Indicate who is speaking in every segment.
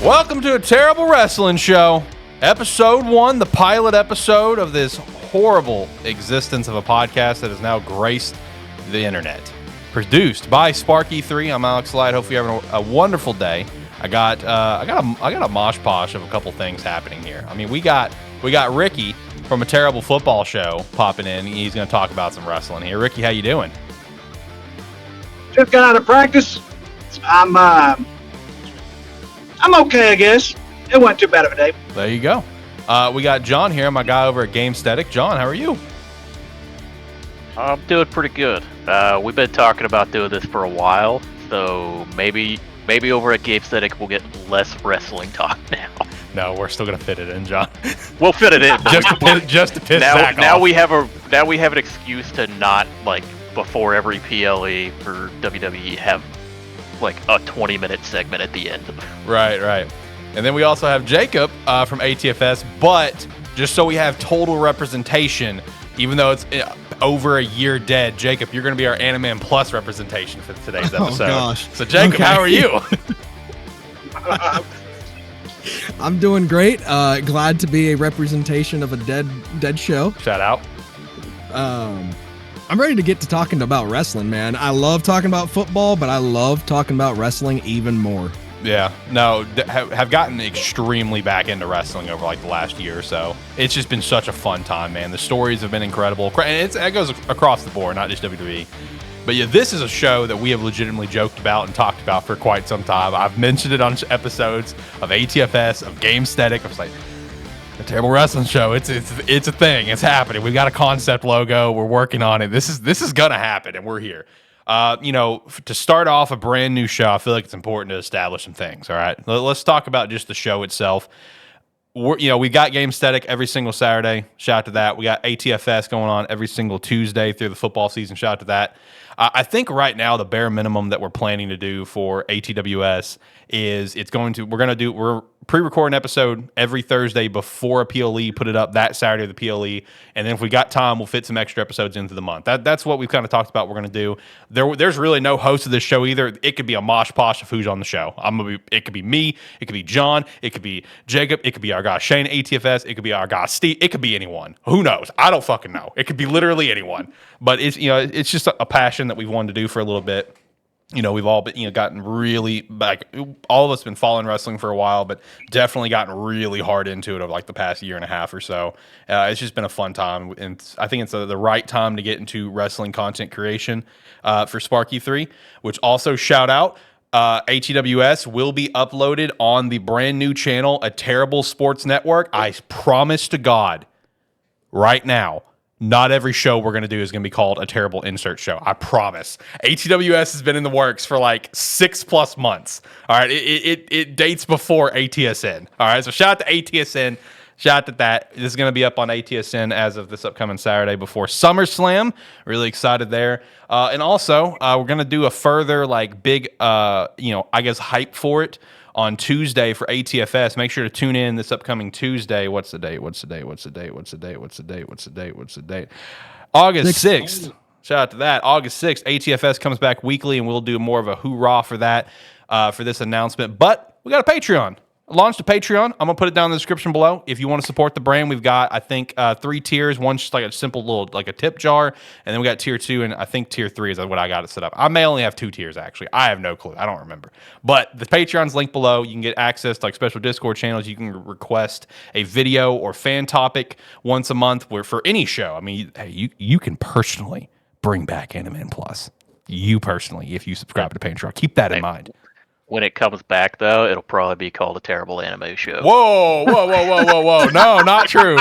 Speaker 1: Welcome to a terrible wrestling show. Episode 1, the pilot episode of this horrible existence of a podcast that has now graced the internet. Produced by Sparky3. I'm Alex Light. Hopefully you're having a wonderful day. I got a mosh posh of a couple things happening here. I mean, we got Ricky from a terrible football show popping in. He's going to talk about some wrestling here. Ricky, how you doing?
Speaker 2: Just got out of practice. I'm okay, I guess. It wasn't too bad of a day.
Speaker 1: There you go. We got John here, my guy over at GameStatic. John, how are you?
Speaker 3: I'm doing pretty good. We've been talking about doing this for a while, so maybe over at GameStatic we'll get less wrestling talk now.
Speaker 1: No, we're still gonna fit it in, John.
Speaker 3: We'll fit it in.
Speaker 1: just to piss
Speaker 3: now,
Speaker 1: Zach
Speaker 3: now
Speaker 1: off.
Speaker 3: we have an excuse to not, like, before every PLE for WWE have like a 20-minute segment at the end.
Speaker 1: Right. And then we also have Jakub from ATWS, but just so we have total representation, even though it's over a year dead, Jakub, you're going to be our Animan Plus representation for today's episode.
Speaker 4: Oh, gosh.
Speaker 1: So, Jakub,
Speaker 4: Okay.
Speaker 1: how are you?
Speaker 4: I'm doing great. Glad to be a representation of a dead show.
Speaker 1: Shout out.
Speaker 4: I'm ready to get to talking about wrestling, man. I love talking about football, but I love talking about wrestling even more.
Speaker 1: Yeah, no, have gotten extremely back into wrestling over like the last year or so. It's just been such a fun time, man. The stories have been incredible. And it goes across the board, not just WWE. But yeah, this is a show that we have legitimately joked about and talked about for quite some time. I've mentioned it on episodes of ATFS, of GameStatic. I was like, a terrible wrestling show. It's a thing. It's happening. We've got a concept logo. We're working on it. This is gonna happen, and we're here. To start off a brand new show, I feel like it's important to establish some things. All right, let's talk about just the show itself. We got GameStatic every single Saturday. Shout out to that. We got ATFS going on every single Tuesday through the football season. Shout out to that. I think right now the bare minimum that we're planning to do for ATWS is we're pre-recording an episode every Thursday before a PLE, put it up that Saturday of the PLE, and then if we got time, we'll fit some extra episodes into the month. That's what we've kind of talked about we're going to do. There's really no host of this show either. It could be a mosh posh of who's on the show. It could be me, it could be John, it could be Jakub, it could be our guy Shane ATFS, it could be our guy Steve, it could be anyone. Who knows? I don't fucking know. It could be literally anyone. But it's just a passion that we've wanted to do for a little bit. We've all been, gotten really, like, all of us been following wrestling for a while, but definitely gotten really hard into it over like the past year and a half or so. It's just been a fun time, and I think it's the right time to get into wrestling content creation for Sparky3, which also shout out, ATWS will be uploaded on the brand new channel, A Terrible Sports Network. I promise to God, right now, not every show we're going to do is going to be called A Terrible Insert Show. I promise. ATWS has been in the works for like 6+ months. All right. It dates before ATSN. All right. So shout out to ATSN. Shout out to that. This is going to be up on ATSN as of this upcoming Saturday before SummerSlam. Really excited there. And also, we're going to do a further like big, hype for it on Tuesday for ATFS. Make sure to tune in this upcoming Tuesday. What's the date? August 6th. Shout out to that. August 6th. ATFS comes back weekly, and we'll do more of a hoorah for that, for this announcement. But we got a Patreon. I launched a Patreon. I'm going to put it down in the description below. If you want to support the brand, we've got, I think, 3 tiers. One's just like a simple little, like a tip jar. And then we got tier 2, and I think tier 3 is what I got it set up. I may only have 2 tiers, actually. I have no clue. I don't remember. But the Patreon's linked below. You can get access to like special Discord channels. You can request a video or fan topic once a month for any show. I mean, hey, you can personally bring back Animan Plus. You personally, if you subscribe to Patreon. Keep that in mind.
Speaker 3: When it comes back, though, it'll probably be called A Terrible Anime Show.
Speaker 1: Whoa. No, not true.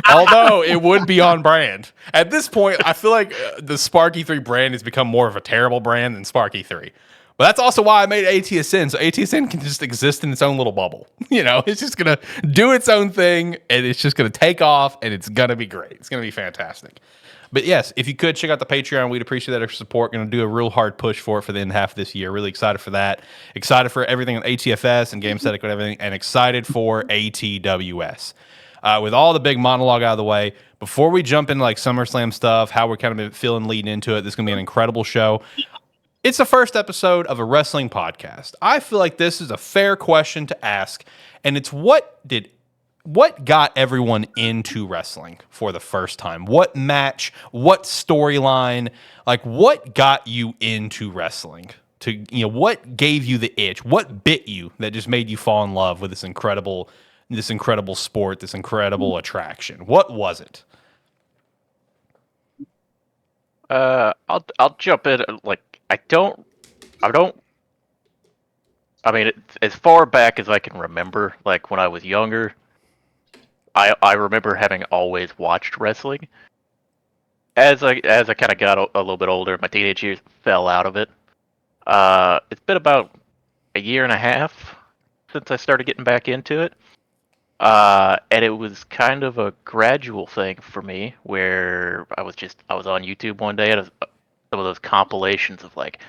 Speaker 1: Although it would be on brand. At this point, I feel like the Sparky3 brand has become more of a terrible brand than Sparky3. But that's also why I made ATSN. So ATSN can just exist in its own little bubble. It's just going to do its own thing, and it's just going to take off, and it's going to be great. It's going to be fantastic. But yes, if you could check out the Patreon, we'd appreciate that extra support. Going to do a real hard push for it for the end half of this year. Really excited for that. Excited for everything with ATFS and GameStatic and everything, and excited for ATWS. With all the big monologue out of the way, before we jump into like SummerSlam stuff, how we're kind of feeling leading into it, this is going to be an incredible show. It's the first episode of a wrestling podcast. I feel like this is a fair question to ask, and it's what got everyone into wrestling for the first time? What match? What storyline? Like, what got you into wrestling? What gave you the itch? What bit you that just made you fall in love with this incredible sport, this incredible attraction? What was it?
Speaker 3: I'll jump in. Like, I mean, as far back as I can remember, like when I was younger, I remember having always watched wrestling. As I kind of got a little bit older, my teenage years fell out of it. It's been about a year and a half since I started getting back into it. And it was kind of a gradual thing for me where I was on YouTube one day and some of those compilations of like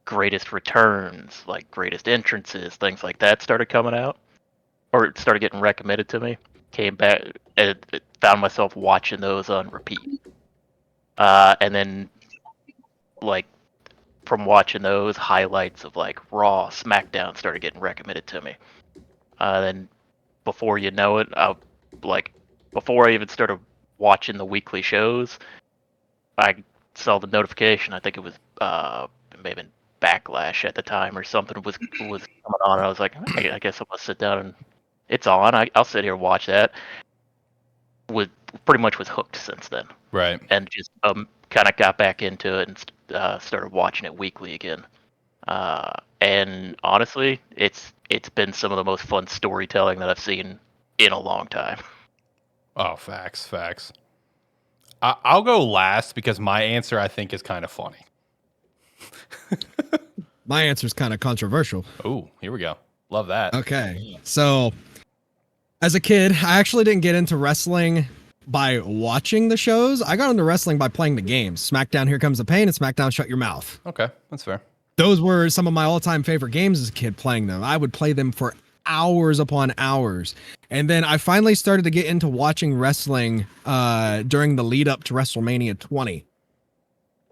Speaker 3: greatest returns, like greatest entrances, things like that started coming out, or it started getting recommended to me. Came back and found myself watching those on repeat. And then like from watching those, highlights of like Raw, SmackDown started getting recommended to me. Then before you know it, before I even started watching the weekly shows, I saw the notification. I think it was maybe Backlash at the time or something was coming on. And I was like, I guess I'm gonna sit down and it's on. I'll sit here and watch that. Pretty much was hooked since then.
Speaker 1: Right.
Speaker 3: And just kind of got back into it and started watching it weekly again. And honestly, it's been some of the most fun storytelling that I've seen in a long time.
Speaker 1: Oh, facts. I'll go last because my answer I think is kind of funny.
Speaker 4: My answer is kind of controversial.
Speaker 1: Oh, here we go. Love that.
Speaker 4: Okay. So, as a kid, I actually didn't get into wrestling by watching the shows. I got into wrestling by playing the games. SmackDown Here Comes the Pain and SmackDown Shut Your Mouth.
Speaker 1: Okay, that's fair.
Speaker 4: Those were some of my all-time favorite games as a kid playing them. I would play them for hours upon hours. And then I finally started to get into watching wrestling during the lead up to WrestleMania 20,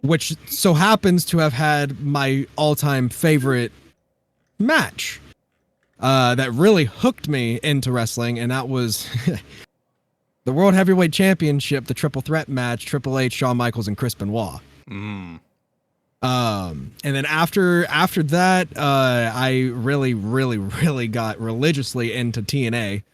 Speaker 4: which so happens to have had my all-time favorite match that really hooked me into wrestling, and that was the World Heavyweight Championship, the triple threat match, Triple H, Shawn Michaels, and Chris Benoit. And then after that, I really got religiously into TNA.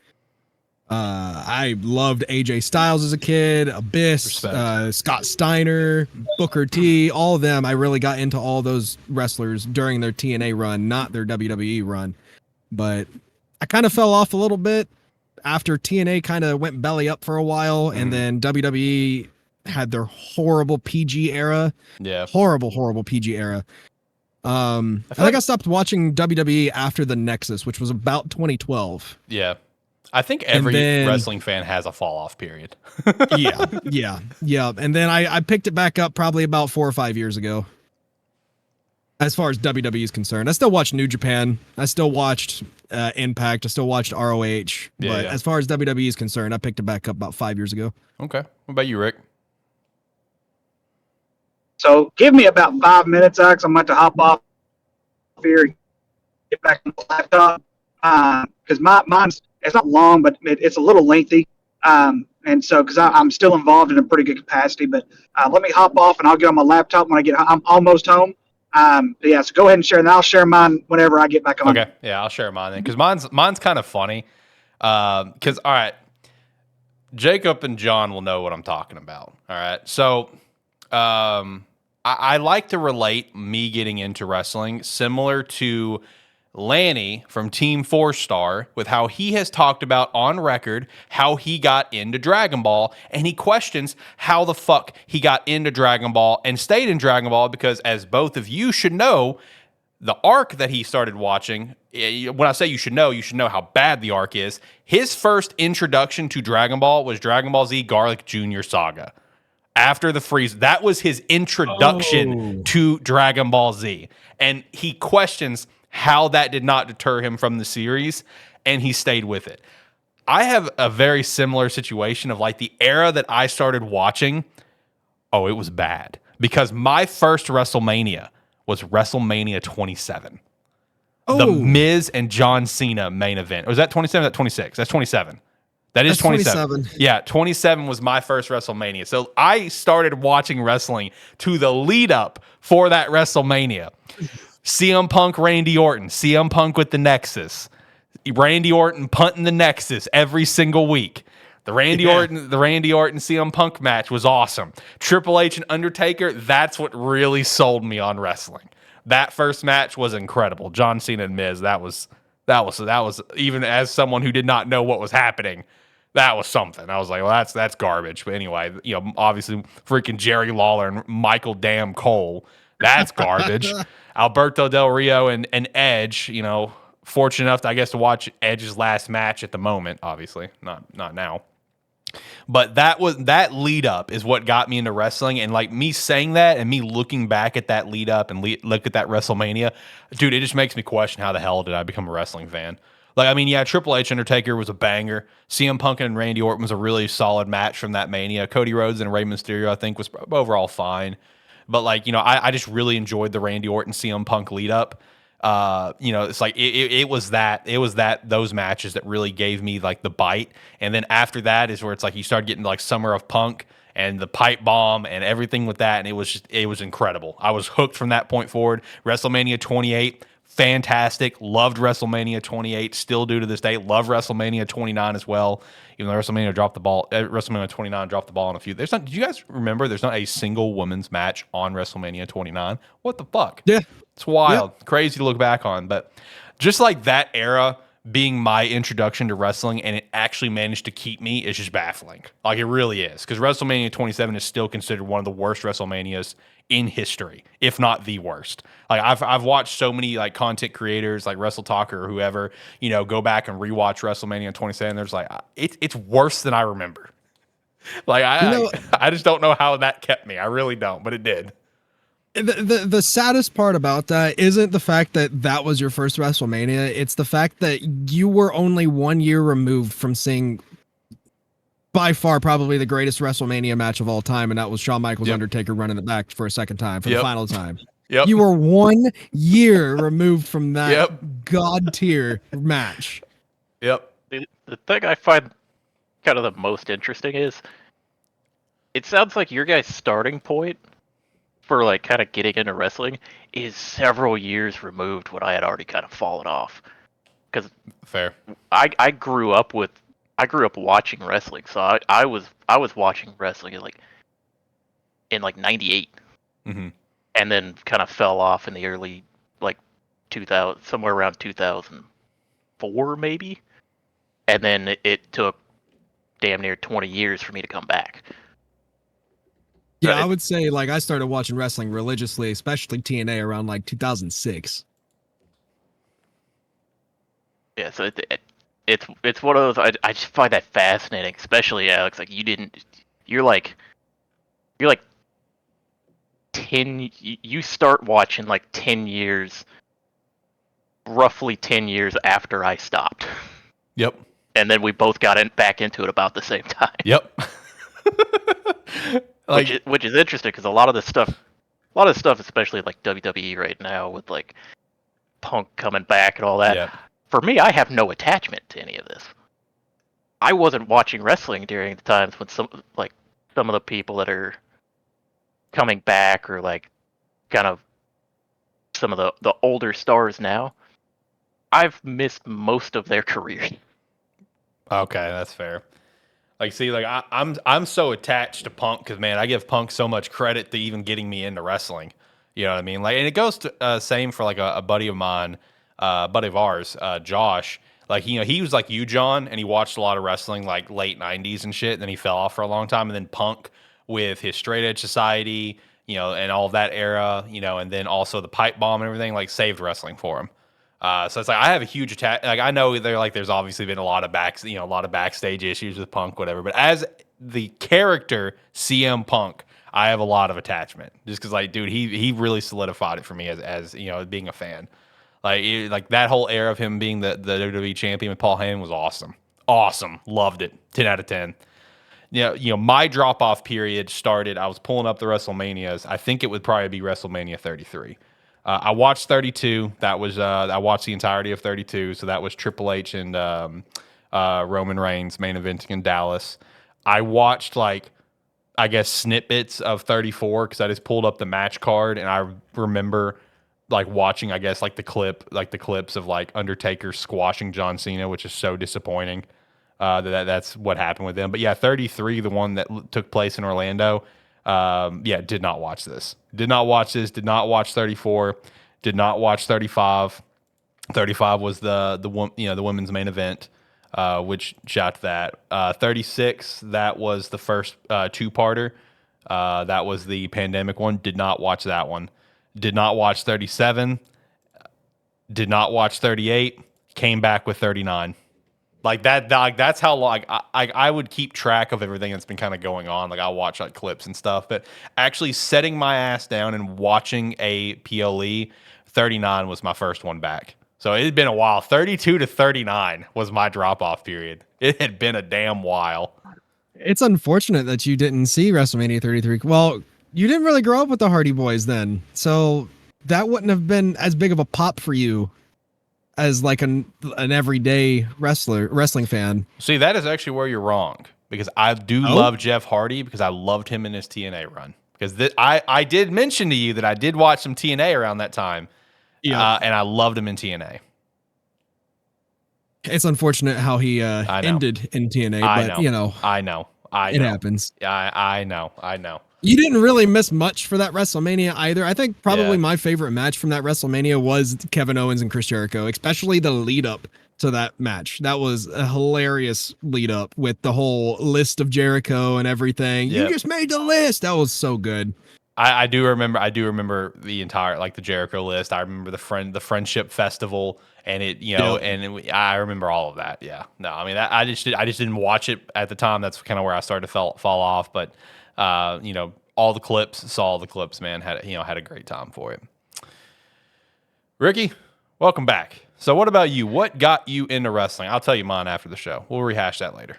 Speaker 4: I loved AJ Styles as a kid, Abyss, Scott Steiner, Booker T, all of them. I really got into all those wrestlers during their TNA run, not their WWE run. But I kind of fell off a little bit after TNA kind of went belly up for a while, and then WWE had their horrible PG era. Yeah. Horrible PG era. I think I stopped watching WWE after the Nexus, which was about 2012.
Speaker 1: Yeah. I think every wrestling fan has a fall off period. Yeah.
Speaker 4: And then I picked it back up probably about 4 or 5 years ago. As far as WWE is concerned, I still watch New Japan. I still watched Impact. I still watched ROH. But as far as WWE is concerned, I picked it back up about 5 years ago.
Speaker 1: Okay. What about you, Rick?
Speaker 2: So give me about 5 minutes, Alex. I'm about to hop off here and get back on the laptop. Because mine's, it's not long, but it's a little lengthy. And so, because I'm still involved in a pretty good capacity, but let me hop off and I'll get on my laptop when I'm almost home. So go ahead and share, and I'll share mine whenever I get back on.
Speaker 1: Okay, yeah, I'll share mine then, because mine's kind of funny. Because all right, Jakub and John will know what I'm talking about. All right, so I like to relate me getting into wrestling similar to Lanny from Team 4-Star with how he has talked about on record how he got into Dragon Ball, and he questions how the fuck he got into Dragon Ball and stayed in Dragon Ball, because as both of you should know, the arc that he started watching, when I say you should know how bad the arc is. His first introduction to Dragon Ball was Dragon Ball Z Garlic Jr. Saga. After the freeze, that was his introduction to Dragon Ball Z. And he questions how that did not deter him from the series, and he stayed with it. I have a very similar situation of like the era that I started watching. Oh, it was bad, because my first WrestleMania was WrestleMania 27.
Speaker 4: Oh,
Speaker 1: The Miz and John Cena main event. Or was that 27? That 26? That's 27. That is 27. Yeah, 27 was my first WrestleMania. So I started watching wrestling to the lead up for that WrestleMania. CM Punk, Randy Orton, CM Punk with the Nexus, Randy Orton punting the Nexus every single week. The Randy Orton CM Punk match was awesome. Triple H and Undertaker, that's what really sold me on wrestling. That first match was incredible. John Cena and Miz, that was even as someone who did not know what was happening, that was something. I was like, well, that's garbage. But anyway, obviously freaking Jerry Lawler and Michael Damn Cole, that's garbage. Alberto Del Rio and Edge, fortunate enough, I guess, to watch Edge's last match at the moment. Obviously, not now. But that lead up is what got me into wrestling, and like me saying that and me looking back at that lead up and look at that WrestleMania, dude, it just makes me question how the hell did I become a wrestling fan? Like, I mean, yeah, Triple H Undertaker was a banger. CM Punk and Randy Orton was a really solid match from that Mania. Cody Rhodes and Rey Mysterio, I think, was overall fine. But like, I just really enjoyed the Randy Orton CM Punk lead up. It's like it was those matches that really gave me like the bite. And then after that is where it's like you start getting like Summer of Punk and the pipe bomb and everything with that, and it was incredible. I was hooked from that point forward. WrestleMania 28. Fantastic. Loved WrestleMania 28. Still do to this day. Love WrestleMania 29 as well. Even though WrestleMania 29 dropped the ball on a few. Did you guys remember there's not a single women's match on WrestleMania 29? What the fuck?
Speaker 4: Yeah.
Speaker 1: It's wild. Yeah. Crazy to look back on. But just like that era being my introduction to wrestling and it actually managed to keep me is just baffling. Like it really is. Because WrestleMania 27 is still considered one of the worst WrestleManias in history, if not the worst. Like I've watched so many like content creators like Wrestle Talker or whoever, go back and rewatch WrestleMania 27. There's like it's worse than I remember. Like I just don't know how that kept me. I really don't, but it did.
Speaker 4: The saddest part about that isn't the fact that was your first WrestleMania. It's the fact that you were only 1 year removed from seeing by far probably the greatest WrestleMania match of all time, and that was Shawn Michaels Undertaker running it back for a second time for the final time. Yep. You were 1 year removed from that god tier match.
Speaker 1: Yep.
Speaker 3: The thing I find kind of the most interesting is it sounds like your guys' starting point for like kind of getting into wrestling is several years removed when I had already kind of fallen off. Because
Speaker 1: fair,
Speaker 3: I grew up watching wrestling, so I was watching wrestling in 98, and then kind of fell off in the early 2000, somewhere around 2004 maybe, and then it took damn near 20 years for me to come back.
Speaker 4: Yeah, I would say I started watching wrestling religiously, especially TNA, around 2006.
Speaker 3: Yeah, so it's one of those I just find that fascinating, especially Alex. Like you're 10. You start watching 10 years, roughly 10 years after I stopped.
Speaker 1: Yep.
Speaker 3: And then we both got back into it about the same time.
Speaker 1: Yep.
Speaker 3: Which is interesting because a lot of this stuff, especially WWE right now with Punk coming back and all that.
Speaker 1: Yep.
Speaker 3: For me, I have no attachment to any of this. I wasn't watching wrestling during the times when some of the people that are coming back or kind of some of the older stars now. I've missed most of their careers.
Speaker 1: Okay, that's fair. I'm so attached to Punk because, man, I give Punk so much credit to even getting me into wrestling. You know what I mean? And it goes to same for a buddy of mine, buddy of ours, Josh. He was like you, John, and he watched a lot of wrestling late 90s and shit. And then he fell off for a long time. And then Punk with his Straight Edge Society, and all of that era, and then also the pipe bomb and everything, saved wrestling for him. So it's I have a huge attack. I know there's obviously been a lot of backstage issues with Punk, whatever. But as the character CM Punk, I have a lot of attachment just because, dude, he really solidified it for me as being a fan. That whole era of him being the WWE champion with Paul Heyman was awesome, loved it, 10 out of 10. My drop off period started. I was pulling up the WrestleManias. I think it would probably be WrestleMania 33. I watched 32. That was I watched the entirety of 32. So that was Triple H and Roman Reigns main eventing in Dallas. I watched I guess snippets of 34 because I just pulled up the match card and I remember watching the clips of Undertaker squashing John Cena, which is so disappointing. That's what happened with them. But yeah, 33, the one that took place in Orlando. Did not watch this. Did not watch this. Did not watch 34. Did not watch 35. 35 was the women's main event, which shout to that. 36, that was the first two-parter. That was the pandemic one. Did not watch that one. Did not watch 37. Did not watch 38. Came back with 39. That's how long I would keep track of everything that's been kind of going on. I'll watch clips and stuff, but actually setting my ass down and watching a PLE, 39 was my first one back. So it had been a while. 32 to 39 was my drop off period. It had been a damn while.
Speaker 4: It's unfortunate that you didn't see WrestleMania 33. Well, you didn't really grow up with the Hardy Boys then, so that wouldn't have been as big of a pop for you as an everyday wrestling fan.
Speaker 1: See, that is actually where you're wrong, because I do love Jeff Hardy because I loved him in his TNA run. Because I did mention to you that I did watch some TNA around that time, and I loved him in TNA.
Speaker 4: It's unfortunate how he ended in TNA, but
Speaker 1: I know.
Speaker 4: It happens.
Speaker 1: I know.
Speaker 4: You didn't really miss much for that WrestleMania either. I think probably my favorite match from that WrestleMania was Kevin Owens and Chris Jericho, especially the lead up to that match. That was a hilarious lead up with the whole list of Jericho and everything. Yep. You just made the list. That was so good.
Speaker 1: I do remember the entire the Jericho list. I remember the friendship festival and I remember all of that. Yeah. No, I mean I just didn't watch it at the time. That's kind of where I started to fall off, but all the clips, saw all the clips, man, had a great time for it. Ricky, welcome back. So what about you? What got you into wrestling? I'll tell you mine after the show. We'll rehash that later.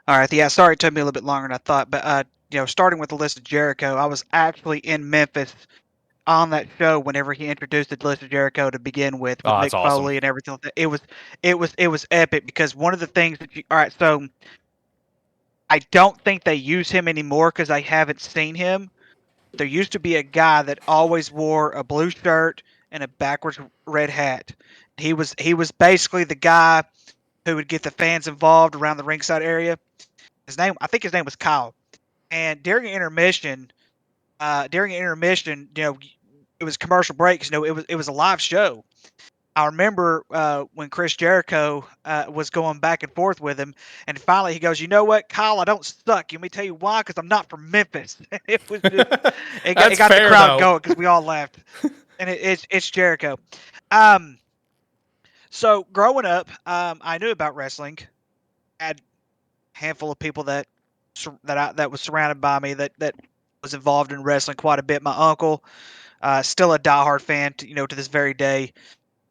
Speaker 5: All right. Yeah. Sorry, it took me a little bit longer than I thought, but starting with the list of Jericho, I was actually in Memphis on that show whenever he introduced the list of Jericho to begin with Mick Foley and everything like that. It was epic because one of the things that so I don't think they use him anymore because I haven't seen him. There used to be a guy that always wore a blue shirt and a backwards red hat. He was basically the guy who would get the fans involved around the ringside area. I think his name was Kyle. And during intermission, it was commercial breaks. It was a live show. I remember when Chris Jericho was going back and forth with him, and finally he goes, "You know what, Kyle? I don't suck. Let me tell you why. Because I'm not from Memphis." It was just, it got the crowd going because we all laughed, and it's Jericho. So growing up, I knew about wrestling. I had a handful of people that was surrounded by me that was involved in wrestling quite a bit. My uncle, still a diehard fan to this very day.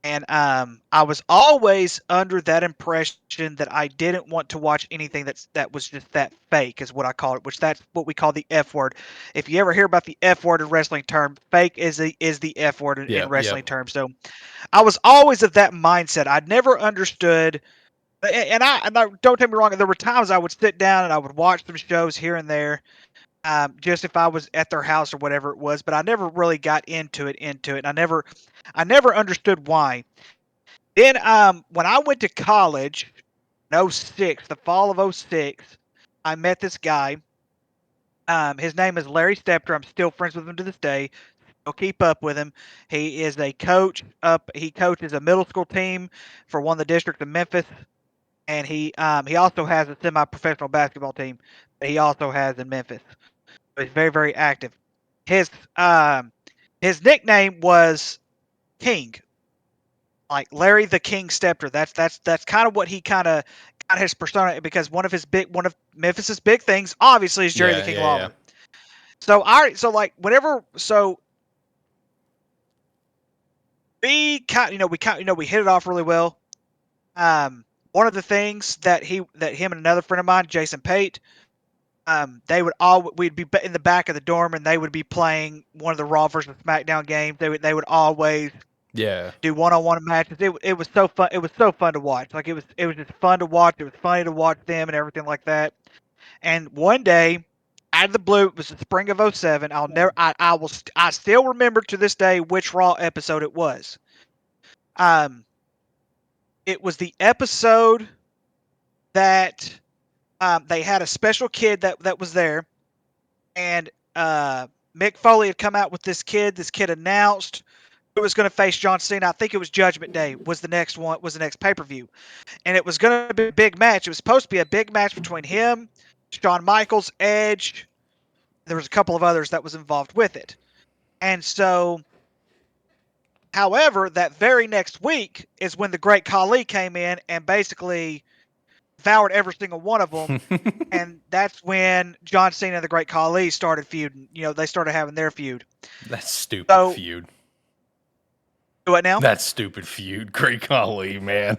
Speaker 5: And I was always under that impression that I didn't want to watch anything that was just that fake, is what I call it, which that's what we call the F word. If you ever hear about the F word in wrestling term, fake is the F word in wrestling terms. So I was always of that mindset. I'd never understood, and I don't take me wrong, there were times I would sit down and I would watch some shows here and there, just if I was at their house or whatever it was, but I never really got into it. And I never understood why. Then when I went to college in 06, the fall of 06, I met this guy. His name is Larry Stepter. I'm still friends with him to this day. I'll keep up with him. He is a coach. He coaches a middle school team for one of the districts of Memphis. And he also has a semi-professional basketball team that he also has in Memphis. So he's very, very active. His nickname was King, like Larry the King Stepter. That's kind of what he kind of got his persona, because one of Memphis's big things obviously is Jerry the King Lawler. Yeah. So we hit it off really well. One of the things that him and another friend of mine, Jason Pate, we'd be in the back of the dorm, and they would be playing one of the Raw versus SmackDown games. They would always do one-on-one matches. It was so fun. It was so fun to watch. Like it was just fun to watch. It was funny to watch them and everything like that. And one day, out of the blue, it was the spring of '07. I still remember to this day which Raw episode it was. It was the episode that they had a special kid that was there, and Mick Foley had come out with this kid. This kid announced who was going to face John Cena. I think it was Judgment Day was the next pay-per-view, and it was going to be a big match. It was supposed to be a big match between him, Shawn Michaels, Edge. There was a couple of others that was involved with it, and so. However, that very next week is when the Great Khali came in and basically devoured every single one of them, and that's when John Cena and the Great Khali started feuding. They started having their feud.
Speaker 1: That stupid feud.
Speaker 5: What now?
Speaker 1: That stupid feud. Great Khali, man.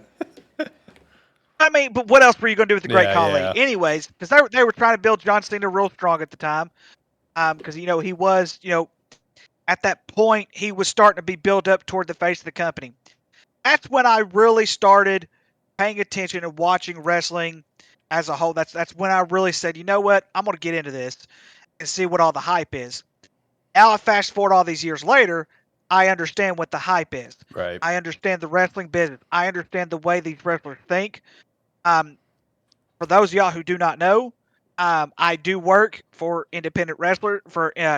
Speaker 5: I mean, but what else were you going to do with the Great Khali? Yeah. Anyways, because they were trying to build John Cena real strong at the time, because he was at that point he was starting to be built up toward the face of the company. That's when I really started paying attention and watching wrestling as a whole. That's when I really said, you know what, I'm going to get into this and see what all the hype is. Now I fast forward all these years later, I understand what the hype is.
Speaker 1: Right.
Speaker 5: I understand the wrestling business. I understand the way these wrestlers think. For those of y'all who do not know, I do work for a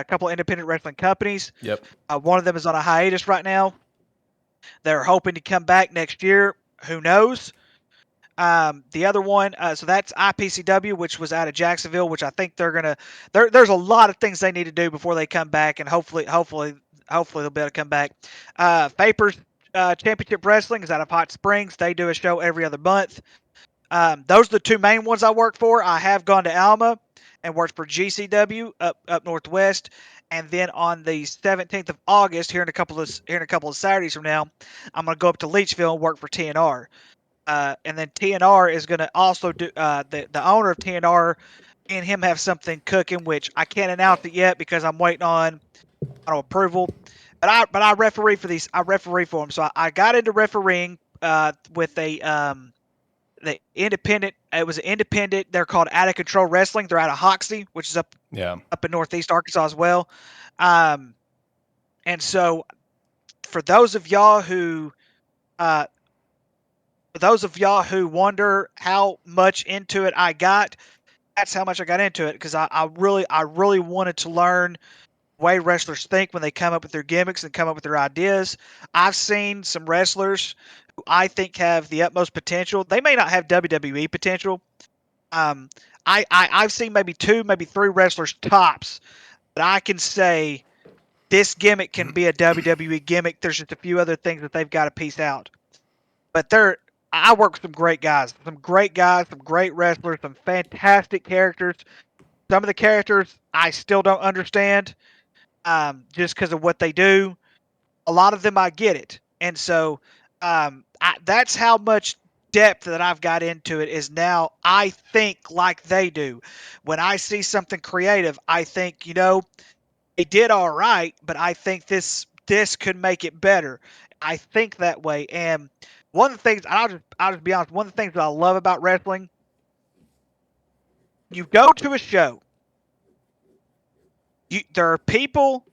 Speaker 5: couple of independent wrestling companies.
Speaker 1: Yep.
Speaker 5: One of them is on a hiatus right now. They're hoping to come back next year. Who knows? The other one, so that's IPCW, which was out of Jacksonville, which I think there's a lot of things they need to do before they come back, and hopefully they'll be able to come back. Vapors Championship Wrestling is out of Hot Springs. They do a show every other month. Those are the two main ones I work for. I have gone to Alma and worked for GCW up Northwest. And then on the 17th of August, here in a couple of Saturdays from now, I'm going to go up to Leachville and work for TNR. And then TNR is going to also do the owner of TNR and him have something cooking, which I can't announce it yet because I'm waiting on approval. But I referee for these. I referee for them. So I got into refereeing with the independent. It was an independent. They're called Out of Control Wrestling. They're out of Hoxie, which is up in Northeast Arkansas as well. And so for those of y'all who wonder how much into it I got, that's how much I got into it, because I really wanted to learn the way wrestlers think when they come up with their gimmicks and come up with their ideas. I've seen some wrestlers who I think have the utmost potential. They may not have WWE potential. I've seen maybe 2, maybe 3 wrestlers tops that I can say this gimmick can be a WWE gimmick. There's just a few other things that they've got to piece out. But I work with some great guys, some great wrestlers, some fantastic characters. Some of the characters I still don't understand just because of what they do. A lot of them I get it. And so that's how much depth that I've got into it is now I think like they do. When I see something creative, I think, they did all right, but I think this could make it better. I think that way. And one of the things, I'll just be honest, one of the things that I love about wrestling, you go to a show, there are people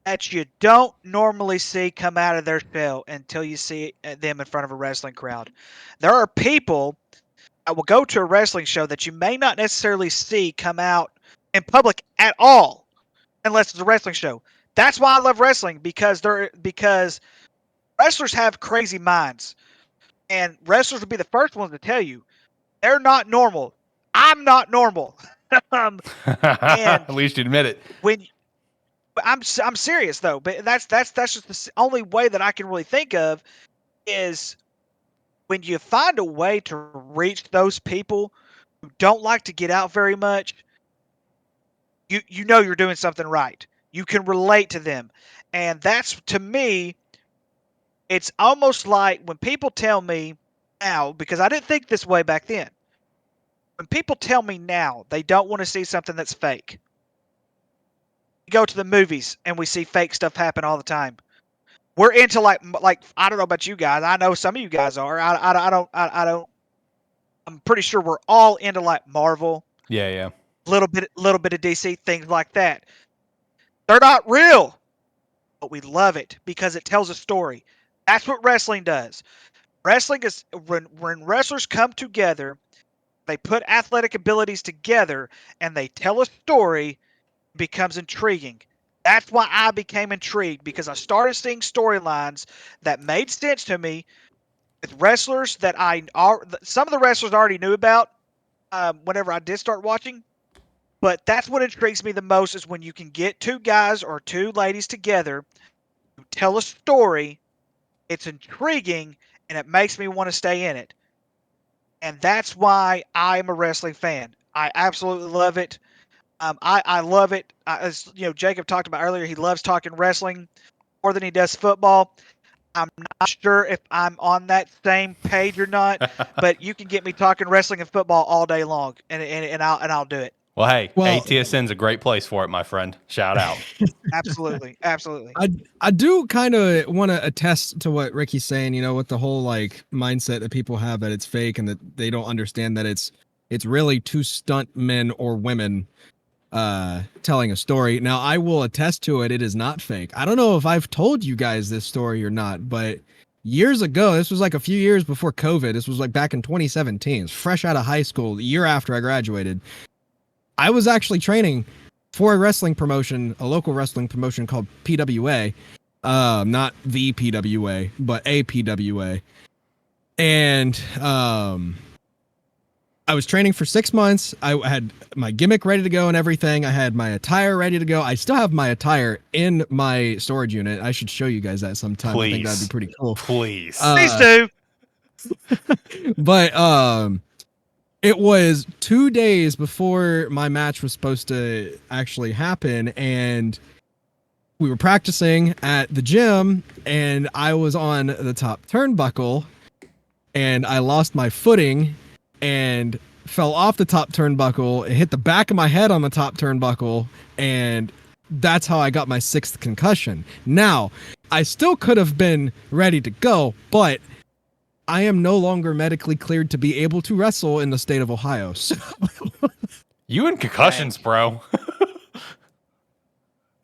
Speaker 5: that you don't normally see come out of their shell until you see them in front of a wrestling crowd. There are people that will go to a wrestling show that you may not necessarily see come out in public at all unless it's a wrestling show. That's why I love wrestling, because wrestlers have crazy minds, and wrestlers will be the first ones to tell you they're not normal. I'm not normal.
Speaker 1: At least you admit it.
Speaker 5: I'm serious though, but that's just the only way that I can really think of is when you find a way to reach those people who don't like to get out very much. You know you're doing something right. You can relate to them, and that's, to me, it's almost like when people tell me now, because I didn't think this way back then. when people tell me now they don't want to see something that's fake, we go to the movies and we see fake stuff happen all the time. We're into like I don't know about you guys. I know some of you guys are. I don't. I'm pretty sure we're all into like Marvel,
Speaker 1: Yeah.
Speaker 5: little bit of DC, things like that. They're not real, but we love it because it tells a story. That's what wrestling does. Wrestling is when wrestlers come together, they put athletic abilities together and they tell a story, it becomes intriguing. That's why I became intrigued, because I started seeing storylines that made sense to me with wrestlers that some of the wrestlers I already knew about whenever I did start watching. But that's what intrigues me the most, is when you can get two guys or two ladies together who tell a story. It's intriguing and it makes me want to stay in it. And that's why I'm a wrestling fan. I absolutely love it. I love it. As Jakub talked about earlier, he loves talking wrestling more than he does football. I'm not sure if I'm on that same page or not, but you can get me talking wrestling and football all day long, and I'll do it.
Speaker 1: Well, hey,
Speaker 4: Well-
Speaker 1: ATSN's a great place for it, my friend. Shout out.
Speaker 5: Absolutely, absolutely.
Speaker 4: I do kind of want to attest to what Ricky's saying, with the whole like mindset that people have that it's fake and that they don't understand that it's really two stunt men or women telling a story. Now, I will attest to it. It is not fake. I don't know if I've told you guys this story or not, but years ago, this was like a few years before COVID. This was like back in 2017. It's fresh out of high school, the year after I graduated. I was actually training for a wrestling promotion, a local wrestling promotion called PWA. Not the PWA, but a PWA. And I was training for 6 months. I had my gimmick ready to go and everything. I had my attire ready to go. I still have my attire in my storage unit. I should show you guys that sometime.
Speaker 1: Please.
Speaker 4: I think that'd be pretty cool.
Speaker 1: Please.
Speaker 5: Please do.
Speaker 4: But it was 2 days before my match was supposed to actually happen, and we were practicing at the gym, and I was on the top turnbuckle, and I lost my footing and fell off the top turnbuckle. It hit the back of my head on the top turnbuckle, and that's how I got my 6th concussion. Now, I still could have been ready to go, but I am no longer medically cleared to be able to wrestle in the state of Ohio. So
Speaker 1: You and concussions, bro.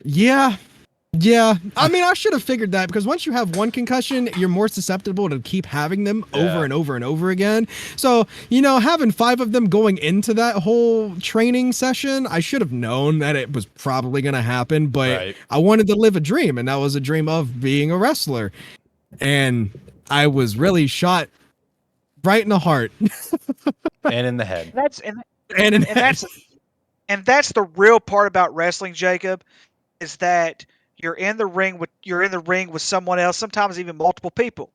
Speaker 4: yeah. I mean, I should have figured that, because once you have one concussion, you're more susceptible to keep having them over and over and over again. So, having 5 of them going into that whole training session, I should have known that it was probably going to happen, but
Speaker 1: Right.
Speaker 4: I wanted to live a dream, and that was a dream of being a wrestler. And I was really shot right in the heart.
Speaker 1: And in the head.
Speaker 5: That's
Speaker 4: And
Speaker 5: that's the real part about wrestling, Jakub, is that you're in the ring with someone else, sometimes even multiple people.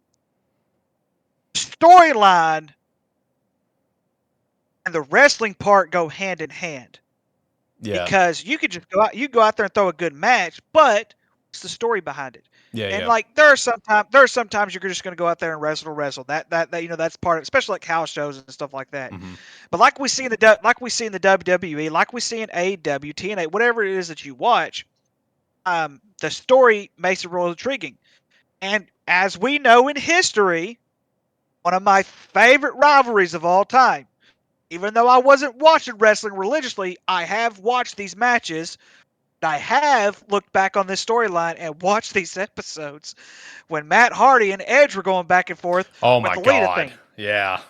Speaker 5: Storyline and the wrestling part go hand in hand.
Speaker 1: Yeah.
Speaker 5: Because you could just go out there and throw a good match, but what's the story behind it?
Speaker 1: Yeah.
Speaker 5: And
Speaker 1: Yeah.
Speaker 5: like there are sometimes you're just going to go out there and wrestle. That that's part of, especially like house shows and stuff like that.
Speaker 1: Mhm.
Speaker 5: But like we see in the WWE, like we see in AEW, TNA, whatever it is that you watch, the story makes it real intriguing. And as we know in history, one of my favorite rivalries of all time, even though I wasn't watching wrestling religiously, I have watched these matches. I have looked back on this storyline and watched these episodes when Matt Hardy and Edge were going back and forth
Speaker 1: Oh
Speaker 5: with
Speaker 1: my
Speaker 5: the Lita
Speaker 1: God.
Speaker 5: thing.
Speaker 1: Yeah.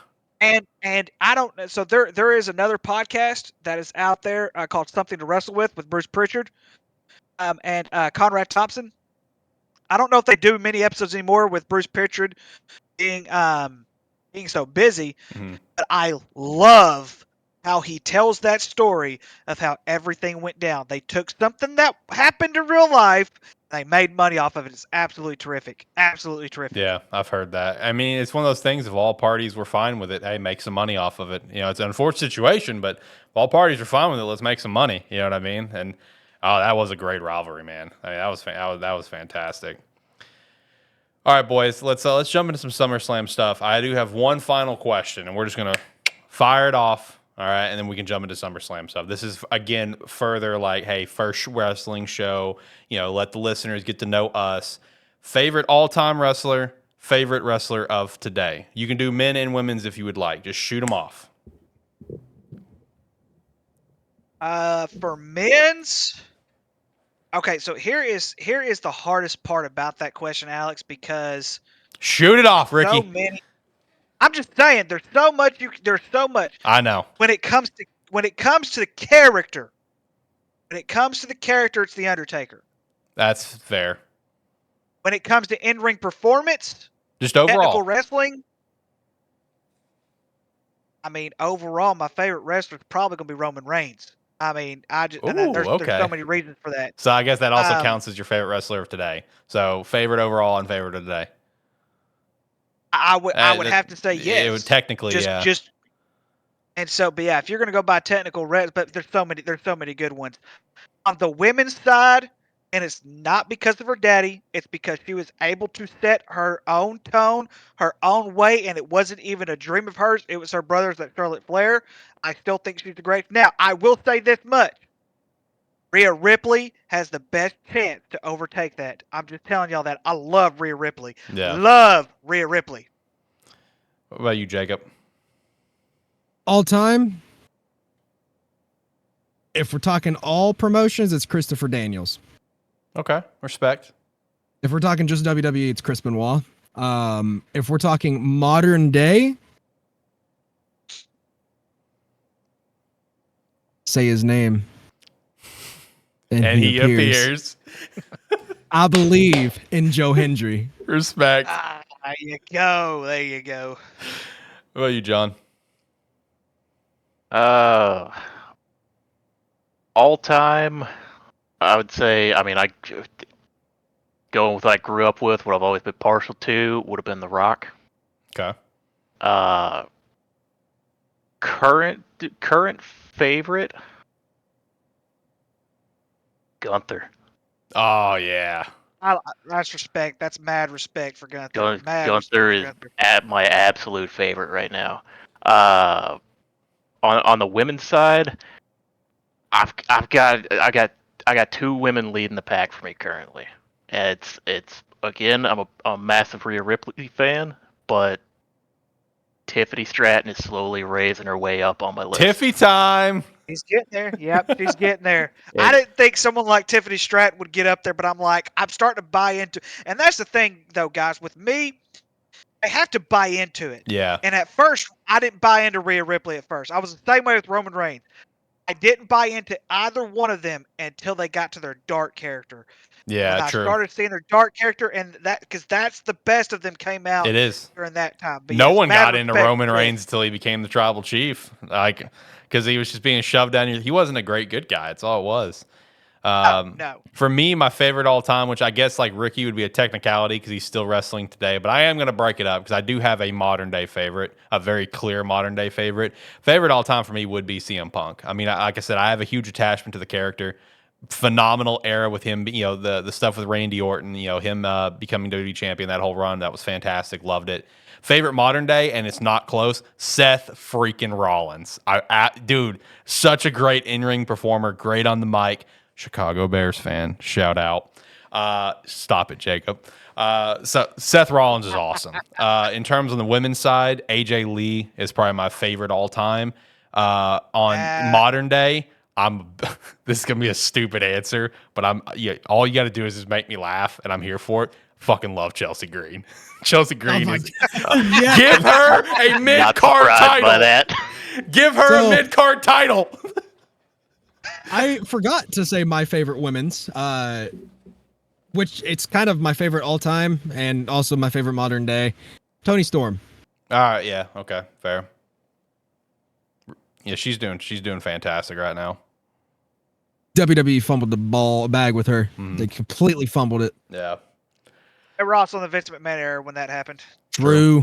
Speaker 5: And I don't. So there is another podcast that is out there called Something to Wrestle with Bruce Pritchard, and Conrad Thompson. I don't know if they do many episodes anymore with Bruce Pritchard being so busy,
Speaker 1: Mhm.
Speaker 5: but I love how he tells that story of how everything went down. They took something that happened in real life, they made money off of it. It's absolutely terrific. Absolutely terrific.
Speaker 1: Yeah, I've heard that. I mean, it's one of those things. If all parties were fine with it, hey, make some money off of it. It's an unfortunate situation, but if all parties are fine with it, let's make some money. You know what I mean? And that was a great rivalry, man. I mean, that was fantastic. All right, boys, let's jump into some SummerSlam stuff. I do have one final question, and we're just gonna fire it off All right, and then we can jump into SummerSlam stuff. This is again further like, hey, first wrestling show. Let the listeners get to know us. Favorite all-time wrestler, favorite wrestler of today. You can do men and women's if you would like. Just shoot them off.
Speaker 5: For men's, okay. So here is the hardest part about that question, Alex, because
Speaker 1: Shoot it off, Ricky.
Speaker 5: so many. I'm just saying, there's so much. There's so much.
Speaker 1: I know.
Speaker 5: When it comes to the character, it's the Undertaker.
Speaker 1: That's fair.
Speaker 5: When it comes to in-ring performance,
Speaker 1: Just overall.
Speaker 5: technical wrestling, I mean, overall, my favorite wrestler is probably going to be Roman Reigns. I mean, there's so many reasons for that.
Speaker 1: So I guess that also counts as your favorite wrestler of today. So favorite overall and favorite of today.
Speaker 5: I would have to say yes.
Speaker 1: It would technically, yeah.
Speaker 5: And so, but yeah, if you're going to go by technical but there's so many good ones. On the women's side, and it's not because of her daddy, it's because she was able to set her own tone, her own way, and it wasn't even a dream of hers. It was her brother's, that Charlotte Flair. I still think she's the greatest. Now, I will say this much. Rhea Ripley has the best chance to overtake that. I'm just telling y'all that. I love Rhea Ripley.
Speaker 1: Yeah.
Speaker 5: Love Rhea Ripley.
Speaker 1: What about you, Jacob?
Speaker 4: All time, if we're talking all promotions, it's Christopher Daniels.
Speaker 1: Okay, respect.
Speaker 4: If we're talking just WWE, it's Chris Benoit. If we're talking modern day, say his name.
Speaker 1: And he appears.
Speaker 4: I believe in Joe Hendry.
Speaker 1: Respect.
Speaker 5: There you go. There you go.
Speaker 1: What about you, John?
Speaker 3: All time, I would say. I mean, going with what I grew up with, what I've always been partial to, would have been The Rock.
Speaker 1: Okay.
Speaker 3: Current favorite, Gunther.
Speaker 1: Oh yeah.
Speaker 5: That's respect. That's mad respect for Gunther.
Speaker 3: Gunther is my absolute favorite right now. On the women's side, I got two women leading the pack for me currently. And it's again, I'm a massive Rhea Ripley fan, but Tiffany Stratton is slowly raising her way up on my list.
Speaker 1: Tiffy time.
Speaker 5: He's getting there. Yep, he's getting there. I didn't think someone like Tiffany Stratton would get up there, but I'm starting to buy into. And that's the thing, though, guys. With me, I have to buy into it.
Speaker 1: Yeah.
Speaker 5: And at first, I didn't buy into Rhea Ripley at first. I was the same way with Roman Reigns. I didn't buy into either one of them until they got to their dark character.
Speaker 1: Yeah,
Speaker 5: when
Speaker 1: true.
Speaker 5: I started seeing their dark character, and because that's the best of them came out.
Speaker 1: It is
Speaker 5: during that time. But
Speaker 1: no
Speaker 5: yes,
Speaker 1: one
Speaker 5: mad
Speaker 1: got into
Speaker 5: respect
Speaker 1: Roman
Speaker 5: for
Speaker 1: Reigns until he became the tribal chief, because he was just being shoved down. He wasn't a great good guy. That's all it was.
Speaker 5: No.
Speaker 1: For me, my favorite all time, which I guess like Ricky would be a technicality because he's still wrestling today, but I am going to break it up because I do have a modern day favorite, a very clear modern day favorite. Favorite all time for me would be CM Punk. I mean, like I said, I have a huge attachment to the character. Phenomenal era with him, the stuff with Randy Orton, him becoming WWE champion, that whole run, that was fantastic. Loved it. Favorite modern day, and it's not close, Seth freaking Rollins. Dude, such a great in-ring performer, great on the mic. Chicago Bears fan, shout out. Stop it, Jacob. So Seth Rollins is awesome. In terms of the women's side, AJ Lee is probably my favorite all time. On modern day, this is gonna be a stupid answer, but all you got to do is just make me laugh, and I'm here for it. Fucking love Chelsea Green. Chelsea Green give her a mid-card title.
Speaker 3: By that.
Speaker 1: Give her a mid-card title.
Speaker 4: I forgot to say my favorite women's, which it's kind of my favorite all time and also my favorite modern day. Toni Storm.
Speaker 1: All right, yeah, okay, fair. Yeah, she's doing fantastic right now.
Speaker 4: WWE fumbled the bag with her.
Speaker 1: Mm-hmm.
Speaker 4: They completely fumbled it.
Speaker 1: Yeah.
Speaker 5: They were also in the Vince McMahon era when that happened.
Speaker 4: True.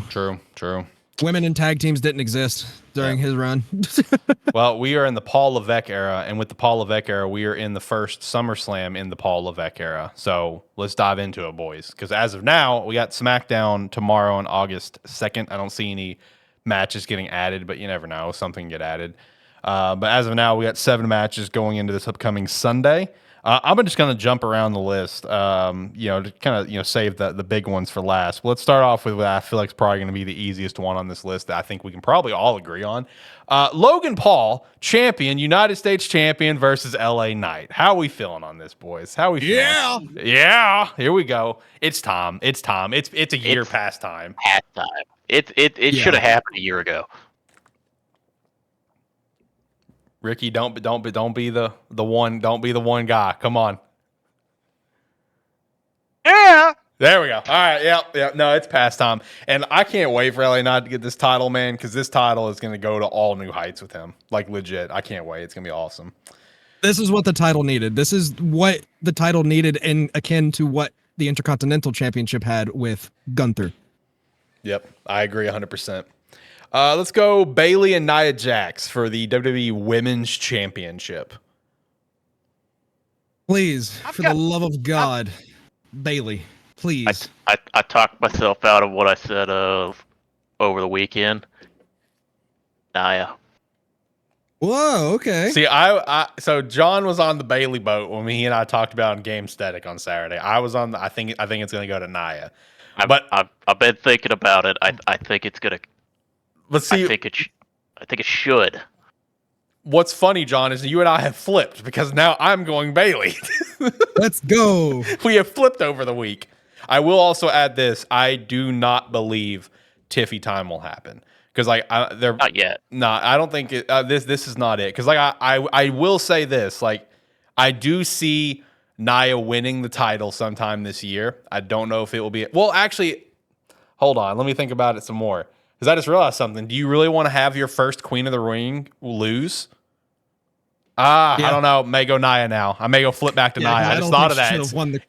Speaker 4: Women in tag teams didn't exist during his run.
Speaker 1: Well, we are in the Paul Levesque era, and with the Paul Levesque era, we are in the first SummerSlam in the Paul Levesque era. So let's dive into it, boys. Because as of now, we got SmackDown tomorrow on August 2nd. I don't see any matches getting added, but you never know. Something can get added. But as of now, we got 7 matches going into this upcoming Sunday. I'm just going to jump around the list, to kind of, save the big ones for last. But let's start off with what I feel like is probably going to be the easiest one on this list that I think we can probably all agree on. Logan Paul, champion, United States champion versus LA Knight. How are we feeling on this, boys? How are we feeling? Yeah. Here we go. It's time. It's a year past time.
Speaker 3: Past time. It should have happened a year ago.
Speaker 1: Ricky, don't be the one guy. Come on.
Speaker 5: Yeah.
Speaker 1: There we go. All right. Yep. No, it's past time. And I can't wait for LA Knight to get this title, man, because this title is going to go to all new heights with him. Like, legit. I can't wait. It's going to be awesome.
Speaker 4: This is what the title needed. This is what the title needed, and akin to what the Intercontinental Championship had with Gunther.
Speaker 1: Yep. I agree 100%. Let's go Bayley and Nia Jax for the WWE Women's Championship.
Speaker 4: Please, the love of God, Bayley, please.
Speaker 3: I talked myself out of what I said over the weekend. Nia.
Speaker 4: Whoa, okay.
Speaker 1: See, so John was on the Bayley boat when he and I talked about in Game Static on Saturday. I was on I think it's going to go to Nia. But
Speaker 3: I've been thinking about it. I think it's going to.
Speaker 1: Let's see.
Speaker 3: I think it should.
Speaker 1: What's funny, John, is you and I have flipped because now I'm going Bayley.
Speaker 4: Let's go.
Speaker 1: We have flipped over the week. I will also add this. I do not believe Tiffy time will happen. Because they're
Speaker 3: not yet.
Speaker 1: No, I don't think this is not it. Because I will say this. Like, I do see Nia winning the title sometime this year. I don't know if it will be. Well, actually, hold on. Let me think about it some more. Because I just realized something. Do you really want to have your first Queen of the Ring lose? Yeah. I don't know. May go Nia now. I may go flip back to Nia. I just thought of that.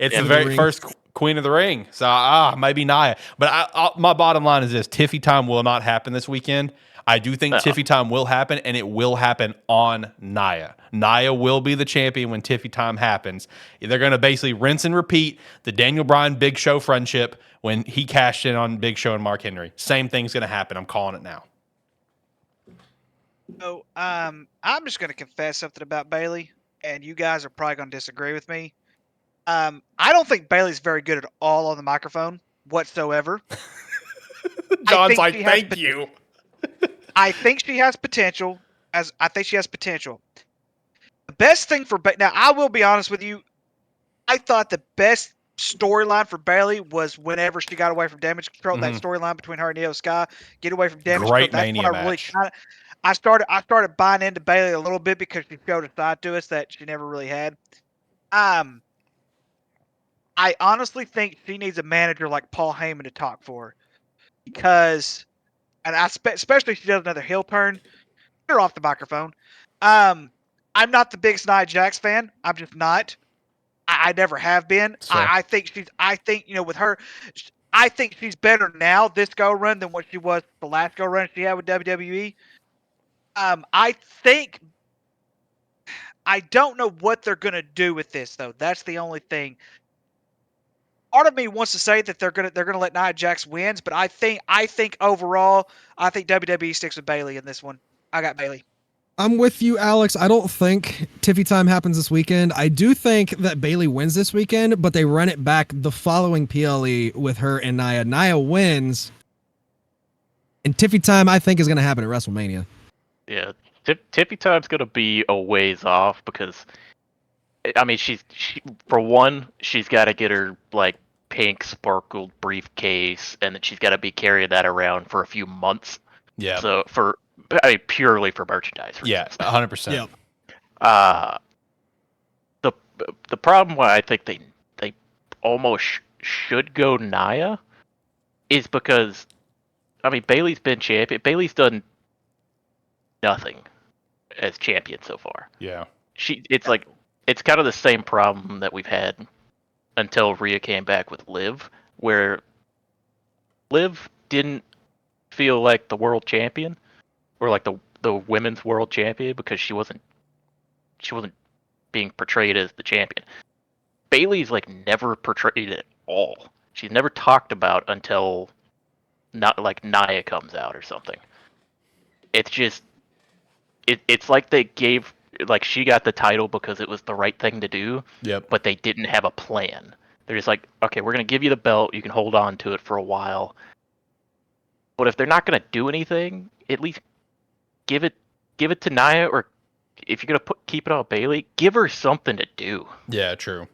Speaker 1: It's the very first Queen of the Ring. So, maybe Nia. But my bottom line is this. Tiffy time will not happen this weekend. I do think Tiffy time will happen, and it will happen on Nia. Nia will be the champion when Tiffy time happens. They're going to basically rinse and repeat the Daniel Bryan Big Show friendship when he cashed in on Big Show and Mark Henry. Same thing's going to happen. I'm calling it now.
Speaker 5: So, I'm just going to confess something about Bayley, and you guys are probably going to disagree with me. I don't think Bayley's very good at all on the microphone whatsoever.
Speaker 1: John's like, thank you.
Speaker 5: I think she has potential. The best thing for now, I will be honest with you. I thought the best storyline for Bayley was whenever she got away from Damage Control. That storyline between her and Io Sky, get away from Damage
Speaker 1: Control.
Speaker 5: That's
Speaker 1: Mania
Speaker 5: when I really
Speaker 1: match.
Speaker 5: I started buying into Bayley a little bit because she showed a side to us that she never really had. I honestly think she needs a manager like Paul Heyman to talk for her. Because, and especially if she does another heel turn, get her off the microphone. I'm not the biggest Nia Jax fan. I'm just not. I never have been.
Speaker 1: Sure.
Speaker 5: I think with her, I think she's better now this go run than what she was the last go run she had with WWE. I don't know what they're gonna do with this though. That's the only thing. Part of me wants to say that they're gonna let Nia Jax wins, but I think overall, I think WWE sticks with Bayley in this one. I got Bayley.
Speaker 4: I'm with you, Alex. I don't think Tiffy time happens this weekend. I do think that Bayley wins this weekend, but they run it back the following PLE with her and Nia. Nia wins, and Tiffy time I think is going to happen at WrestleMania.
Speaker 3: Yeah, Tiffy time's going to be a ways off because, I mean, she's got to get her like pink sparkled briefcase, and then she's got to be carrying that around for a few months.
Speaker 1: Yeah.
Speaker 3: So purely for merchandise reasons.
Speaker 1: Yeah, 100%.
Speaker 4: Yep.
Speaker 3: The problem why I think they almost should go Nia is because, I mean, Bayley's been champion. Bayley's done nothing as champion so far.
Speaker 1: Yeah.
Speaker 3: It's kind of the same problem that we've had until Rhea came back with Liv, where Liv didn't feel like the world champion or like the women's world champion because she wasn't being portrayed as the champion. Bayley's like never portrayed at all. She's never talked about until not like Nia comes out or something. It's just it's like they gave like she got the title because it was the right thing to do.
Speaker 1: Yep.
Speaker 3: But they didn't have a plan. They're just like, okay, we're gonna give you the belt. You can hold on to it for a while. But if they're not gonna do anything, at least give it to Nia, or if you're gonna keep it on Bayley, give her something to do.
Speaker 1: Yeah, true.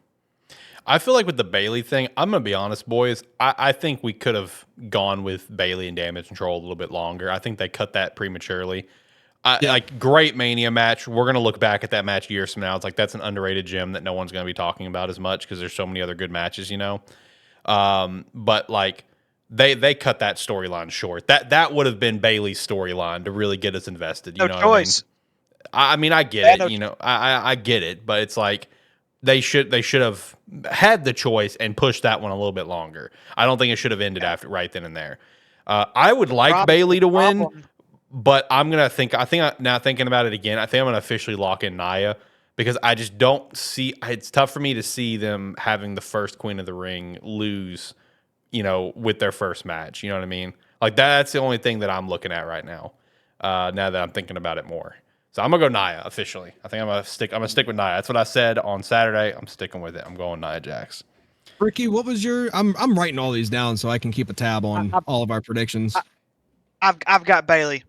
Speaker 1: I feel like with the Bayley thing, I'm going to be honest, boys. I think we could have gone with Bayley and Damage Control a little bit longer. I think they cut that prematurely. Like, great Mania match. We're going to look back at that match years from now. It's like, that's an underrated gem that no one's going to be talking about as much because there's so many other good matches, you know? But, like, they cut that storyline short. That would have been Bayley's storyline to really get us invested. You know
Speaker 5: choice.
Speaker 1: what I mean? I get it. You know, I get it. But it's like, they should have had the choice and pushed that one a little bit longer. I don't think it should have ended after right then and there. I would like Bayley to win, but I'm gonna think. Now thinking about it again, I think I'm gonna officially lock in Nia because I just don't see. It's tough for me to see them having the first Queen of the Ring lose, you know, with their first match. You know what I mean? Like that's the only thing that I'm looking at right now. Now that I'm thinking about it more. So I'm gonna go Nia officially. I think I'm gonna stick with Nia. That's what I said on Saturday. I'm sticking with it. I'm going Nia Jax.
Speaker 4: Ricky, what was your? I'm writing all these down so I can keep a tab on all of our predictions.
Speaker 5: I've got Bayley.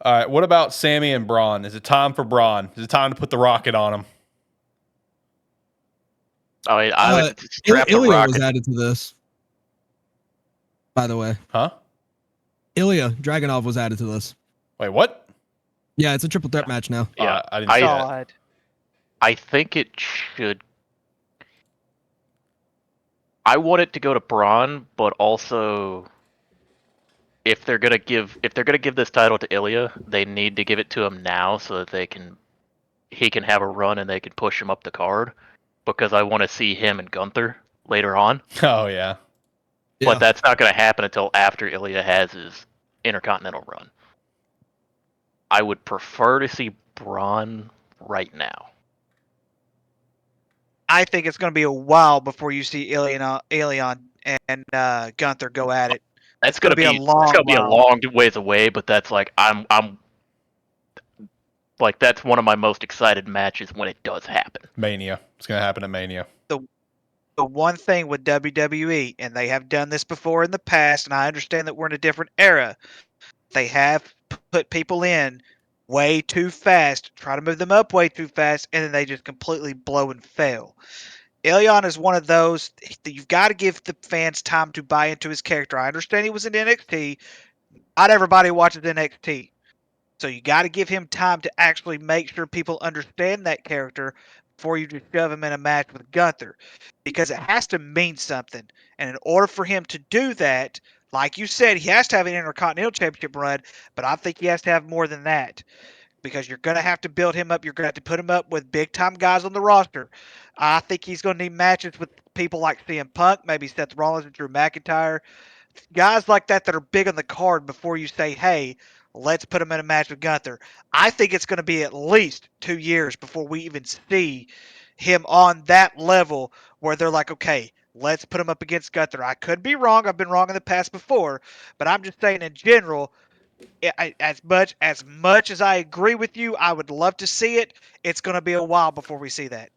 Speaker 1: All right. What about Sami and Bronn? Is it time for Bronn? Is it time to put the rocket on him?
Speaker 3: Oh, I would strap the
Speaker 4: Ilya
Speaker 3: rocket.
Speaker 4: was added to this. By the way,
Speaker 1: Huh?
Speaker 4: Ilya Dragunov was added to this.
Speaker 1: Wait, what?
Speaker 4: Yeah, it's a triple threat match now.
Speaker 3: Yeah,
Speaker 1: I didn't see that.
Speaker 3: I think it should. I want it to go to Bronn, but also, if they're gonna give this title to Ilya, they need to give it to him now so that he can have a run and they can push him up the card. Because I want to see him and Gunther later on.
Speaker 1: Oh yeah.
Speaker 3: But that's not going to happen until after Ilya has his Intercontinental run. I would prefer to see Bronn right now.
Speaker 5: I think it's going to be a while before you see Ilya and Gunther go at it.
Speaker 3: That's going to be a long ways away, but that's like I'm like that's one of my most excited matches when it does happen.
Speaker 1: Mania. It's going to happen at Mania.
Speaker 5: The one thing with WWE, and they have done this before in the past, and I understand that we're in a different era, they have put people in way too fast, try to move them up way too fast, and then they just completely blow and fail. Ilya is one of those that you've got to give the fans time to buy into his character. I understand he was in NXT. Not everybody watches NXT. So you got to give him time to actually make sure people understand that character before you just shove him in a match with Gunther. Because it has to mean something. And in order for him to do that, like you said, he has to have an Intercontinental Championship run, but I think he has to have more than that. Because you're going to have to build him up. You're going to have to put him up with big-time guys on the roster. I think he's going to need matches with people like CM Punk, maybe Seth Rollins and Drew McIntyre. Guys like that are big on the card before you say, hey, let's put him in a match with Gunther. I think it's going to be at least 2 years before we even see him on that level where they're like, okay, let's put him up against Gunther. I could be wrong. I've been wrong in the past before, but I'm just saying in general, as much as I agree with you, I would love to see it. It's going to be a while before we see that.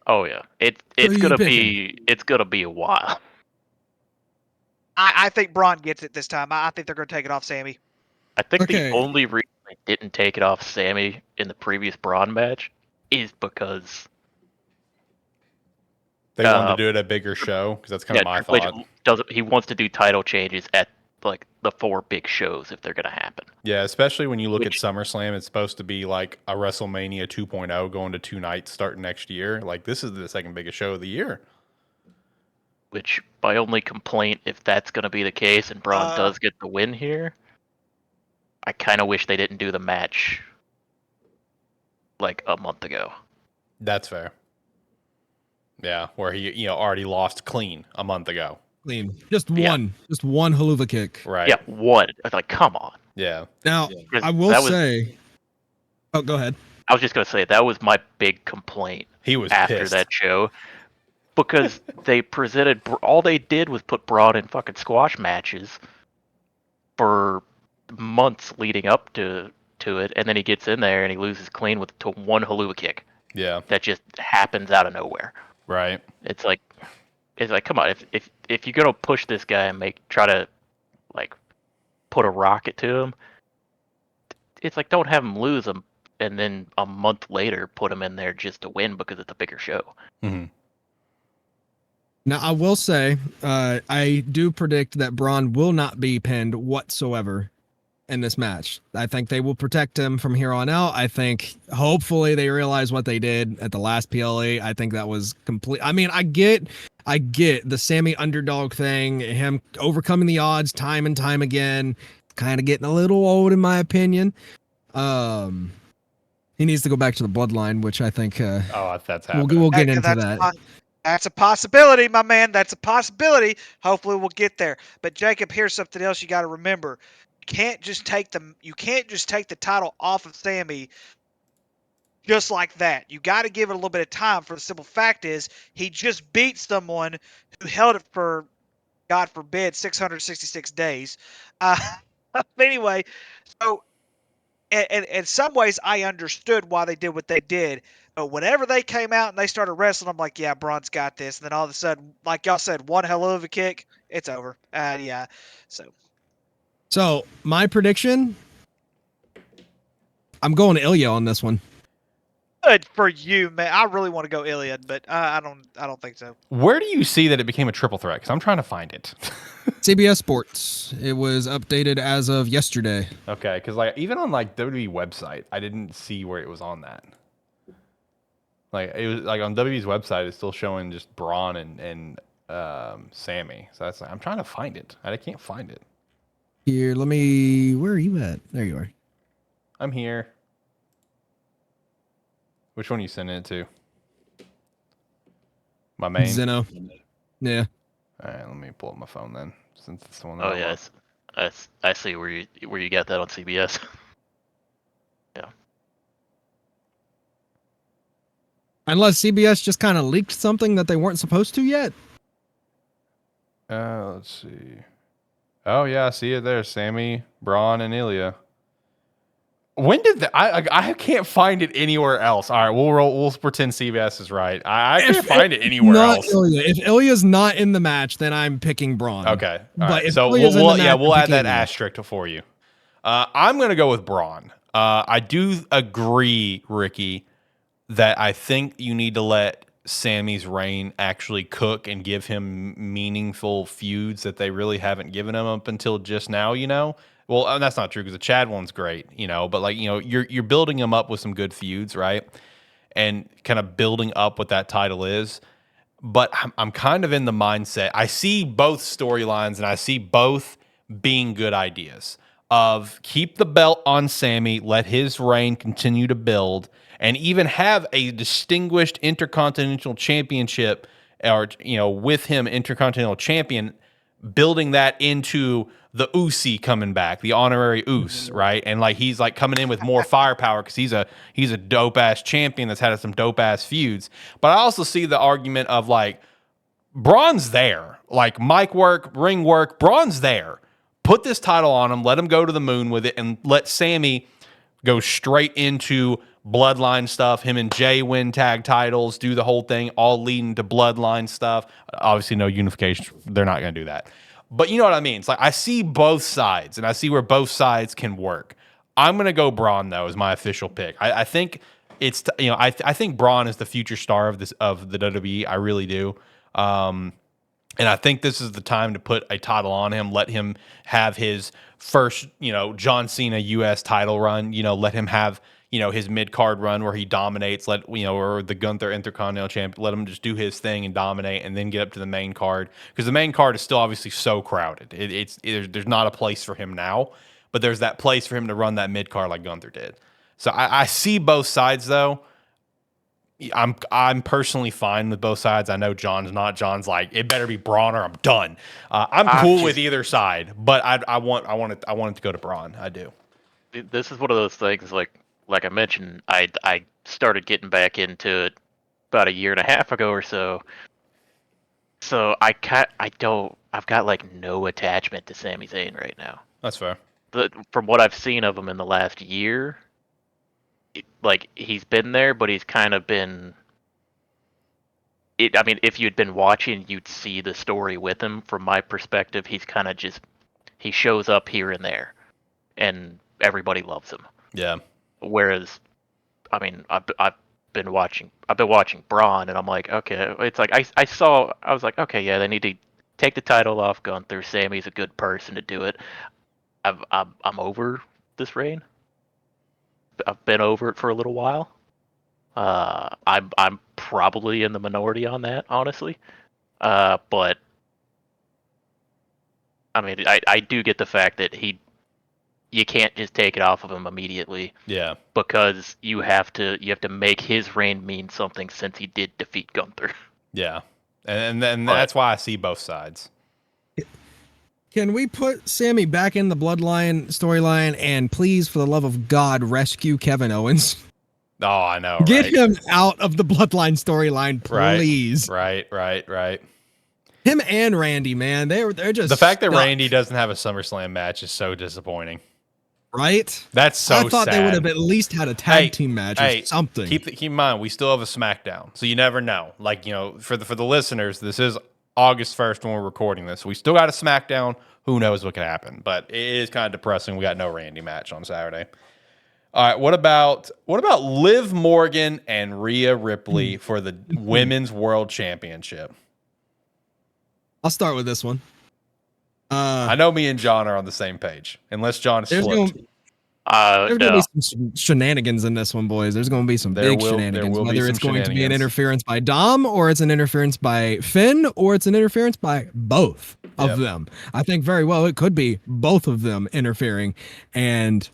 Speaker 3: Oh yeah, it's gonna be a while.
Speaker 5: I think Bronn gets it this time. I think they're going to take it off Sami.
Speaker 3: I think the only reason they didn't take it off Sami in the previous Bronn match is because
Speaker 1: they wanted to do it at a bigger show because that's kind of my thought.
Speaker 3: He wants to do title changes at like the 4 big shows if they're going to happen.
Speaker 1: Yeah, especially when you look at SummerSlam, it's supposed to be like a WrestleMania 2.0 going to 2 nights starting next year. Like this is the second biggest show of the year.
Speaker 3: Which my only complaint, if that's going to be the case and Bronn does get the win here, I kind of wish they didn't do the match like a month ago.
Speaker 1: That's fair. Yeah, where he already lost clean a month ago.
Speaker 4: Clean. Just one haluva kick.
Speaker 1: Right.
Speaker 3: Yeah, one. I was like, come on.
Speaker 1: Yeah.
Speaker 4: Now, I will say... Oh, go ahead.
Speaker 3: I was just going to say, that was my big complaint
Speaker 1: he was
Speaker 3: after
Speaker 1: pissed.
Speaker 3: That show. Because they presented... All they did was put Bronn in fucking squash matches for months leading up to to it, and then he gets in there and he loses clean to one haluva kick
Speaker 1: Yeah.
Speaker 3: that just happens out of nowhere.
Speaker 1: Right.
Speaker 3: It's like, come on, if you're gonna push this guy and try to like put a rocket to him, it's like, don't have him lose him and then a month later put him in there just to win because it's a bigger show.
Speaker 1: Mm-hmm.
Speaker 4: Now, I will say, I do predict that Bronn will not be pinned whatsoever in this match. I think they will protect him from here on out. I think hopefully they realize what they did at the last PLE. I think that was complete. I mean, I get the Sami underdog thing, him overcoming the odds time and time again. Kind of getting a little old in my opinion. He needs to go back to the bloodline, which I think
Speaker 1: that's happening.
Speaker 4: we'll get into that.
Speaker 5: That's a possibility, my man. That's a possibility. Hopefully we'll get there. But Jakub, here's something else you got to remember. You can't just take the title off of Sami just like that. You got to give it a little bit of time. For the simple fact is, he just beat someone who held it for, God forbid, 666 days. Anyway, so and in some ways, I understood why they did what they did. But whenever they came out and they started wrestling, I'm like, yeah, Bronn's got this. And then all of a sudden, like y'all said, one hell of a kick, it's over. Yeah. So
Speaker 4: my prediction, I'm going Ilya on this one.
Speaker 5: Good for you, man. I really want to go Ilya, but I don't think so.
Speaker 1: Where do you see that it became a triple threat? Because I'm trying to find it.
Speaker 4: CBS Sports. It was updated as of yesterday.
Speaker 1: Okay, because like even on like WWE website, I didn't see where it was on that. Like it was like on WWE's website, it's still showing just Bronn and Sami. So that's like, I'm trying to find it. I can't find it.
Speaker 4: Here, where are you at? There you are.
Speaker 1: I'm here. Which one are you sending it to? My main.
Speaker 4: Zeno. Yeah.
Speaker 1: All right, let me pull up my phone then, since it's the one.
Speaker 3: Oh yes, I see where you got that on CBS. Yeah.
Speaker 4: Unless CBS just kind of leaked something that they weren't supposed to yet.
Speaker 1: Let's see. Oh yeah, I see it there. Sami, Bronn, and Ilya. When did I can't find it anywhere else. All right, we'll pretend CBS is right. I can't find it anywhere else.
Speaker 4: Ilya. If Ilya's not in the match, then I'm picking Bronn.
Speaker 1: Okay,
Speaker 4: but
Speaker 1: right. So we'll add that asterisk for you. I'm gonna go with Bronn. I do agree, Ricky, that I think you need to let Sami's reign actually cook and give him meaningful feuds that they really haven't given him up until just now. You know. Well, that's not true because the Chad one's great, you know, but like, you know, you're building him up with some good feuds, right? And kind of building up what that title is. But I'm kind of in the mindset. I see both storylines and I see both being good ideas of keep the belt on Sami, let his reign continue to build, and even have a distinguished Intercontinental Championship or, you know, with him Intercontinental Champion, building that into the Usi coming back, the honorary Us, right? And like he's like coming in with more firepower because he's a dope ass champion that's had some dope ass feuds. But I also see the argument of like Bronn's there, like mic work, ring work. Bronn's there. Put this title on him, let him go to the moon with it, and let Sami go straight into Bloodline stuff. Him and Jay win tag titles, do the whole thing, all leading to Bloodline stuff. Obviously, no unification. They're not going to do that. But you know what I mean? It's like I see both sides, and I see where both sides can work. I'm going to go Bronn, though, as my official pick. I think it's I think Bronn is the future star of the WWE. I really do. And I think this is the time to put a title on him, let him have his first, John Cena US title run, let him have, his mid-card run where he dominates, or the Gunther Intercontinental Champion, let him just do his thing and dominate and then get up to the main card. Because the main card is still obviously so crowded. There's not a place for him now, but there's that place for him to run that mid-card like Gunther did. So I see both sides, though. I'm personally fine with both sides. I know John's not. John's like, it better be Bronn or I'm done. I'm cool with either side, but I want it to go to Bronn. I do.
Speaker 3: This is one of those things, like I mentioned, I started getting back into it about a year and a half ago or so. So I've got like no attachment to Sami Zayn right now.
Speaker 1: That's fair.
Speaker 3: from what I've seen of him in the last year, like he's been there, but he's kind of been. I mean, if you'd been watching, you'd see the story with him. From my perspective, he's kind of just he shows up here and there, and everybody loves him.
Speaker 1: Yeah.
Speaker 3: Whereas, I mean, I've been watching Bronn, and I'm like, okay, it's like I was like, okay, yeah, they need to take the title off Gunther. Sami's a good person to do it. I'm over this reign. I've been over it for a little while. I'm probably in the minority on that, honestly. But I mean, I do get the fact that you can't just take it off of him immediately.
Speaker 1: Yeah.
Speaker 3: Because you have to make his reign mean something since he did defeat Gunther.
Speaker 1: Yeah. And then that's why I see both sides.
Speaker 4: Can we put Sami back in the Bloodline storyline and please, for the love of God, rescue Kevin Owens?
Speaker 1: Oh, I know.
Speaker 4: Get
Speaker 1: right?
Speaker 4: him out of the Bloodline storyline, please.
Speaker 1: Right.
Speaker 4: Him and Randy, man, they're just
Speaker 1: the fact
Speaker 4: stuck.
Speaker 1: that Randy doesn't have a SummerSlam match is so disappointing.
Speaker 4: Right?
Speaker 1: That's so
Speaker 4: I thought
Speaker 1: sad.
Speaker 4: they would have at least had a tag team match or something.
Speaker 1: Keep in mind, we still have a SmackDown, so you never know. Like, you know, for the listeners, this is August 1st when we're recording this. We still got a SmackDown. Who knows what could happen? But it is kind of depressing. We got no Randy match on Saturday. All right, what about Liv Morgan and Rhea Ripley for the Women's World Championship?
Speaker 4: I'll start with this one.
Speaker 1: I know me and John are on the same page, unless John is
Speaker 4: There's
Speaker 1: flipped.
Speaker 4: going to be some shenanigans in this one, boys. There's going to be some big shenanigans. Whether it's going to be an interference by Dom, or it's an interference by Finn, or it's an interference by both of them. I think very well it could be both of them interfering. And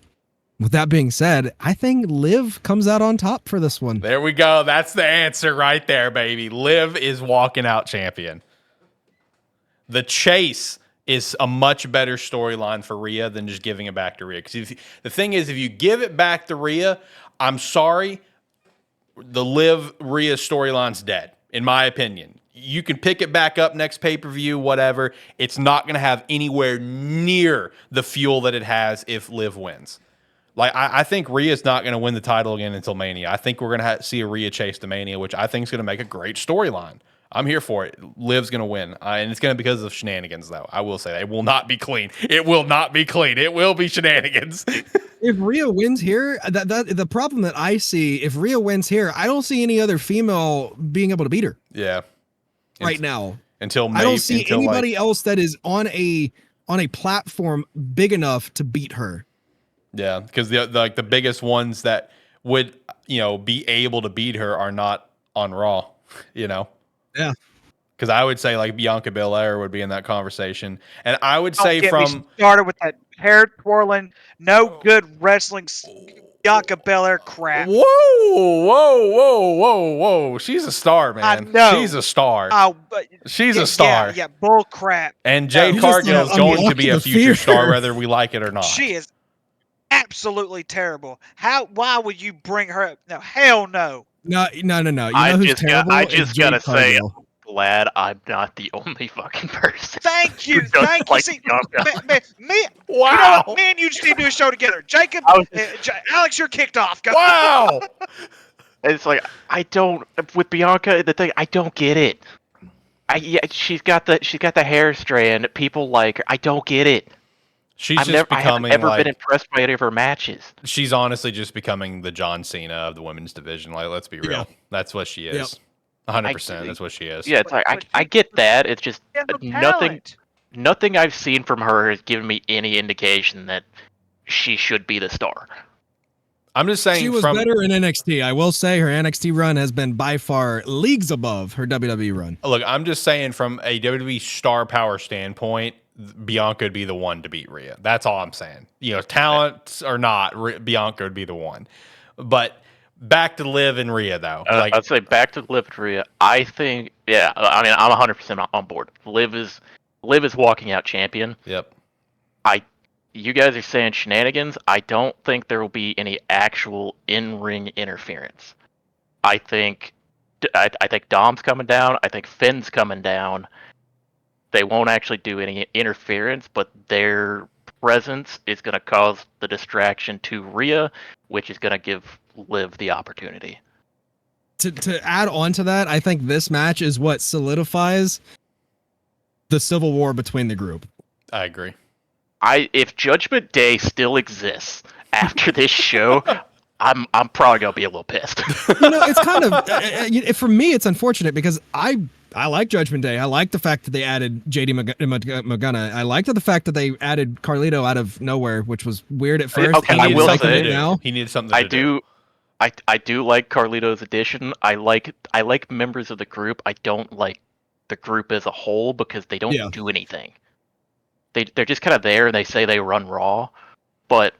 Speaker 4: with that being said, I think Liv comes out on top for this one.
Speaker 1: There we go. That's the answer right there, baby. Liv is walking out champion. The chase is a much better storyline for Rhea than just giving it back to Rhea. Because the thing is, if you give it back to Rhea, I'm sorry, the Liv Rhea storyline's dead, in my opinion. You can pick it back up next pay-per-view, whatever. It's not going to have anywhere near the fuel that it has if Liv wins. Like, I think Rhea's not going to win the title again until Mania. I think we're going to see a Rhea chase to Mania, which I think is going to make a great storyline. I'm here for it. Liv's going to win. And it's going to be because of shenanigans, though. I will say that. It will not be clean. It will not be clean. It will be shenanigans.
Speaker 4: If Rhea wins here, the problem that I see, if Rhea wins here, I don't see any other female being able to beat her.
Speaker 1: Yeah.
Speaker 4: Right now.
Speaker 1: Until May,
Speaker 4: I don't see anybody else that is on a platform big enough to beat her.
Speaker 1: Yeah, because the biggest ones that would, be able to beat her are not on Raw,
Speaker 4: Yeah.
Speaker 1: Because I would say like Bianca Belair would be in that conversation. And I would say
Speaker 5: started with that hair twirling, no good wrestling Bianca Belair crap.
Speaker 1: Whoa. She's a star, man.
Speaker 5: I know.
Speaker 1: She's a star. She's a star.
Speaker 5: Yeah, bull crap.
Speaker 1: And Jade Cargill is going to be a future star, whether we like it or not.
Speaker 5: She is absolutely terrible. Why would you bring her up? No, hell no.
Speaker 4: No. You know
Speaker 3: I
Speaker 4: who's terrible?
Speaker 3: I just gotta say,
Speaker 4: Cargill.
Speaker 3: I'm glad I'm not the only fucking person.
Speaker 5: Thank you.
Speaker 3: Thank you.
Speaker 5: See, me,
Speaker 1: wow.
Speaker 5: Me and you just need to do a show together. Jakub, Alex, you're kicked off. Go.
Speaker 1: Wow.
Speaker 3: It's like with Bianca, the thing I don't get it. She's got the hair strand. People like her. I don't get it.
Speaker 1: I haven't
Speaker 3: ever been impressed by any of her matches.
Speaker 1: She's honestly just becoming the John Cena of the women's division. Like, let's be real.
Speaker 4: Yeah.
Speaker 1: That's what she is. 100%. That's what she is.
Speaker 3: Yeah, it's like I get that. It's just nothing I've seen from her has given me any indication that she should be the star.
Speaker 1: I'm just saying
Speaker 4: she was better in NXT. I will say her NXT run has been by far leagues above her WWE run.
Speaker 1: Look, I'm just saying from a WWE star power standpoint, Bianca would be the one to beat Rhea. That's all I'm saying. Talent or not, Bianca would be the one. But back to Liv and Rhea, though.
Speaker 3: I'd say back to Liv and Rhea. I think, I mean, I'm 100% on board. Liv is walking out champion.
Speaker 1: Yep.
Speaker 3: You guys are saying shenanigans. I don't think there will be any actual in-ring interference. I think Dom's coming down. I think Finn's coming down. They won't actually do any interference, but they're presence is going to cause the distraction to Rhea, which is going to give Liv the opportunity.
Speaker 4: To add on to that, I think this match is what solidifies the civil war between the group.
Speaker 1: I agree.
Speaker 3: If Judgment Day still exists after this show, I'm probably gonna be a little pissed.
Speaker 4: It's kind of for me, it's unfortunate because I like Judgment Day. I like the fact that they added JD Magana. I liked the fact that they added Carlito out of nowhere, which was weird at first.
Speaker 3: Okay, I will say
Speaker 4: now
Speaker 1: he needed something to do.
Speaker 3: I do like Carlito's addition. I like members of the group. I don't like the group as a whole because they don't do anything. They're just kind of there and they say they run Raw, but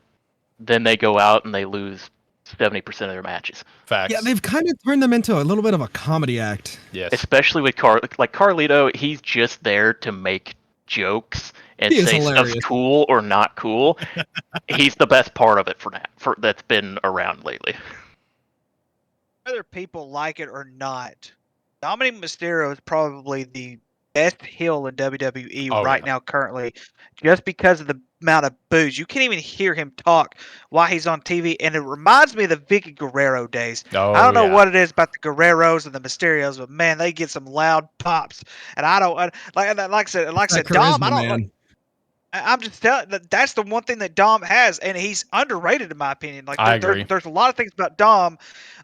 Speaker 3: then they go out and they lose 70% of their matches.
Speaker 1: Facts.
Speaker 4: Yeah, they've kind of turned them into a little bit of a comedy act.
Speaker 1: Yes.
Speaker 3: Especially with Carlito, he's just there to make jokes and say stuff's cool or not cool. He's the best part of it that's been around lately.
Speaker 5: Whether people like it or not, Dominic Mysterio is probably the best heel in WWE now currently, just because of the amount of boos. You can't even hear him talk while he's on TV, and it reminds me of the Vicky Guerrero days. I don't know what it is about the Guerreros and the Mysterios, but man, they get some loud pops, and I don't like I said, Dom. I don't. I'm just telling that's the one thing that Dom has, and he's underrated in my opinion. Like
Speaker 1: I agree.
Speaker 5: There's a lot of things about Dom.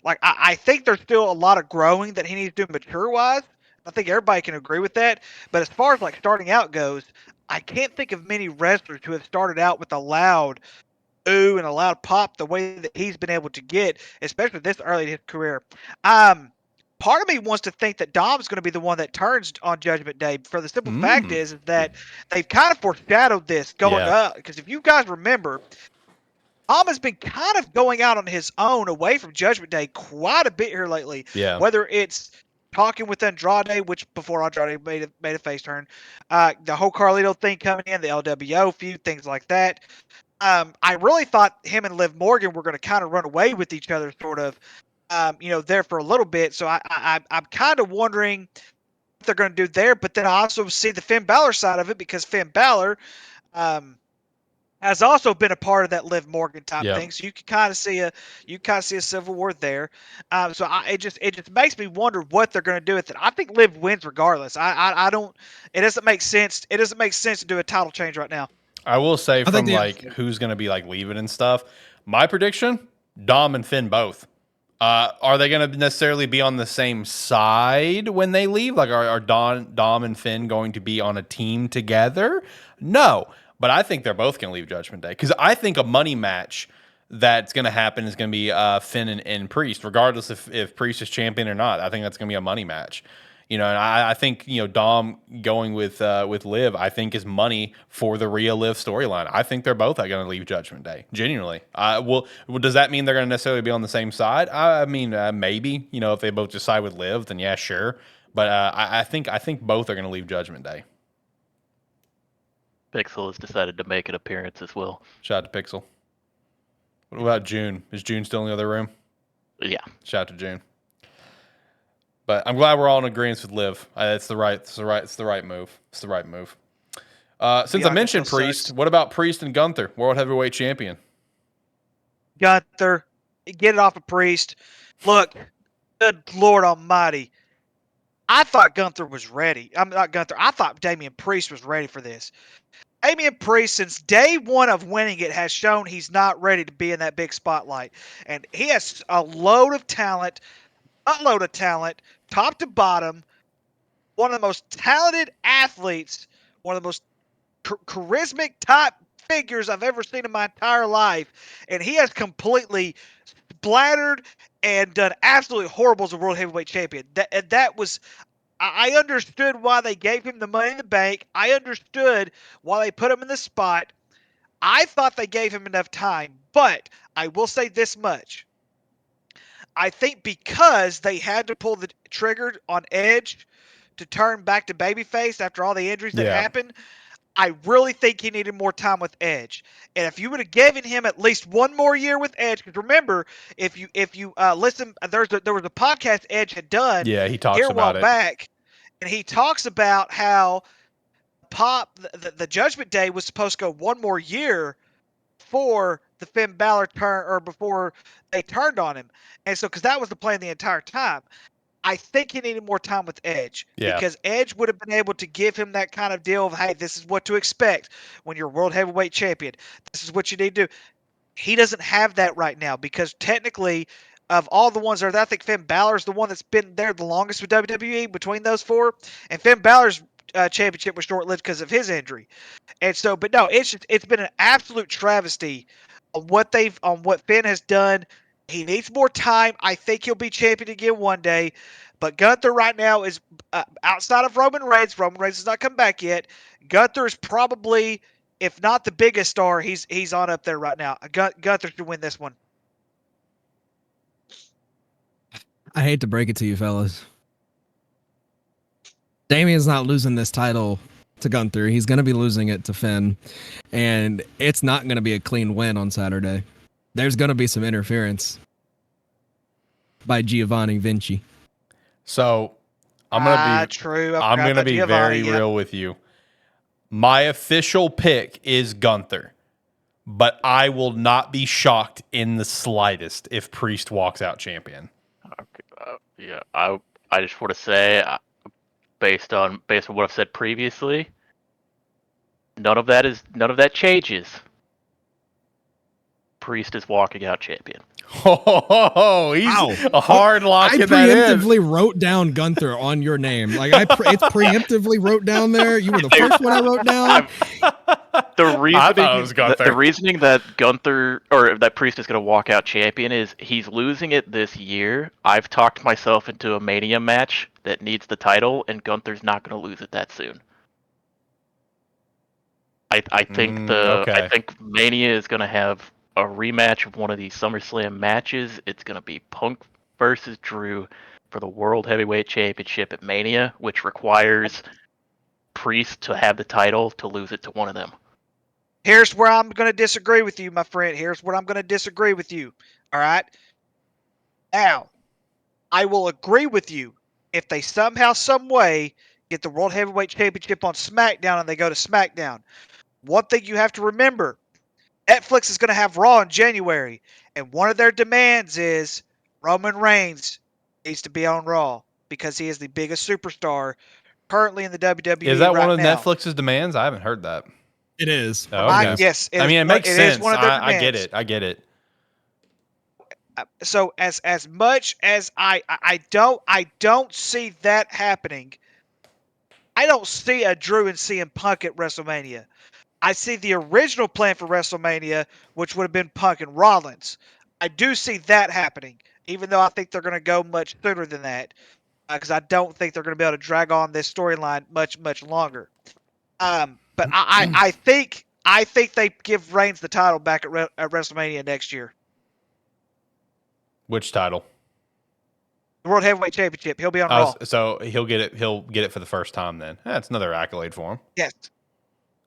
Speaker 5: Like I think there's still a lot of growing that he needs to do mature wise. I think everybody can agree with that. But as far as like starting out goes, I can't think of many wrestlers who have started out with a loud ooh and a loud pop the way that he's been able to get, especially this early in his career. Part of me wants to think that Dom's going to be the one that turns on Judgment Day. For the simple fact is that they've kind of foreshadowed this going up. Because if you guys remember, Dom has been kind of going out on his own away from Judgment Day quite a bit here lately.
Speaker 1: Yeah.
Speaker 5: Whether it's talking with Andrade, which before Andrade made a face turn, the whole Carlito thing coming in, the LWO feud, things like that. I really thought him and Liv Morgan were going to kind of run away with each other, sort of. There for a little bit. So I'm kind of wondering what they're going to do there. But then I also see the Finn Balor side of it because Finn Balor has also been a part of that Liv Morgan type thing. So you can kind of see a civil war there. It just makes me wonder what they're going to do with it. I think Liv wins regardless. I don't. It doesn't make sense. It doesn't make sense to do a title change right now.
Speaker 1: I will say from who's going to be like leaving and stuff. My prediction: Dom and Finn both. Are they going to necessarily be on the same side when they leave? Like, are Dom and Finn going to be on a team together? No, but I think they're both going to leave Judgment Day because I think a money match that's going to happen is going to be Finn and Priest, regardless if Priest is champion or not. I think that's going to be a money match. And I think Dom going with Liv, I think is money for the Rhea Liv storyline. I think they're both going to leave Judgment Day. Genuinely, does that mean they're going to necessarily be on the same side? I mean, maybe. If they both just side with Liv, then yeah, sure. But I think both are going to leave Judgment Day.
Speaker 3: Pixel has decided to make an appearance as well.
Speaker 1: Shout out to Pixel. What about June? Is June still in the other room?
Speaker 3: Yeah.
Speaker 1: Shout out to June. But I'm glad we're all in agreement with Liv. It's the right move. It's the right move. Since I mentioned Priest, what about Priest and Gunther, World Heavyweight Champion?
Speaker 5: Gunther, get it off of Priest. Look, good Lord Almighty. I thought Gunther was ready. I'm not Gunther. I thought Damien Priest was ready for this. Damien Priest, since day one of winning it, has shown he's not ready to be in that big spotlight. And he has a load of talent, top to bottom, one of the most talented athletes, one of the most charismatic type figures I've ever seen in my entire life. And he has completely splattered and done absolutely horrible as a World Heavyweight Champion. That was... I understood why they gave him the Money in the Bank. I understood why they put him in the spot. I thought they gave him enough time, but I will say this much. I think because they had to pull the trigger on Edge to turn back to babyface after all the injuries that happened, I really think he needed more time with Edge. And if you would have given him at least one more year with Edge, because remember, if you listen, there was a podcast Edge had done.
Speaker 1: Yeah, he talks about it
Speaker 5: back, and he talks about how the Judgment Day was supposed to go one more year before the Finn Balor turn or before they turned on him, and so because that was the plan the entire time. I think he needed more time with Edge because Edge would have been able to give him that kind of deal of, hey, this is what to expect when you're World Heavyweight Champion. This is what you need to do. He doesn't have that right now because technically, of all the ones there, I think Finn Balor's the one that's been there the longest with WWE between those four, and Finn Balor's championship was short-lived because of his injury. And so, but no, it's been an absolute travesty on what Finn has done. He needs more time. I think he'll be champion again one day. But Gunther right now is outside of Roman Reigns. Roman Reigns has not come back yet. Gunther is probably, if not the biggest star, he's on up there right now. Gunther should win this one.
Speaker 4: I hate to break it to you, fellas. Damien's not losing this title to Gunther. He's going to be losing it to Finn. And it's not going to be a clean win on Saturday. There's going to be some interference by Giovanni Vinci.
Speaker 1: So I'm gonna be
Speaker 5: true.
Speaker 1: I'm gonna be very real with you. My official pick is Gunther, but I will not be shocked in the slightest if Priest walks out champion.
Speaker 3: Yeah, I just want to say, based on what I've said previously, none of that changes. Priest is walking out champion.
Speaker 1: Oh, he's a hard lock.
Speaker 4: I preemptively wrote down Gunther on your name. Like it's preemptively wrote down there. You were the first one I wrote down.
Speaker 3: The reasoning that Gunther or that Priest is going to walk out champion is he's losing it this year. I've talked myself into a Mania match that needs the title, and Gunther's not going to lose it that soon. I think Mania is going to have a rematch of one of these SummerSlam matches. It's going to be Punk versus Drew for the World Heavyweight Championship at Mania, which requires Priest to have the title to lose it to one of them.
Speaker 5: Here's where I'm going to disagree with you, my friend. Here's where I'm going to disagree with you. All right? Now, I will agree with you if they somehow, some way get the World Heavyweight Championship on SmackDown and they go to SmackDown. One thing you have to remember, Netflix is going to have Raw in January, and one of their demands is Roman Reigns needs to be on Raw because he is the biggest superstar currently in the WWE.
Speaker 1: Is that
Speaker 5: right
Speaker 1: one of
Speaker 5: now.
Speaker 1: Netflix's demands? I haven't heard that.
Speaker 4: It is.
Speaker 1: Oh, okay.
Speaker 5: Yes.
Speaker 1: It makes sense.
Speaker 5: Is one of their
Speaker 1: I get
Speaker 5: demands.
Speaker 1: it. I get it.
Speaker 5: So as much as I don't see that happening. I don't see a Drew and CM Punk at WrestleMania. I see the original plan for WrestleMania, which would have been Punk and Rollins. I do see that happening, even though I think they're going to go much sooner than that, because I don't think they're going to be able to drag on this storyline much longer. But I think they give Reigns the title back at WrestleMania next year.
Speaker 1: Which title?
Speaker 5: The World Heavyweight Championship. He'll be on Raw.
Speaker 1: So he'll get it. He'll get it for the first time. Then that's another accolade for him.
Speaker 5: Yes.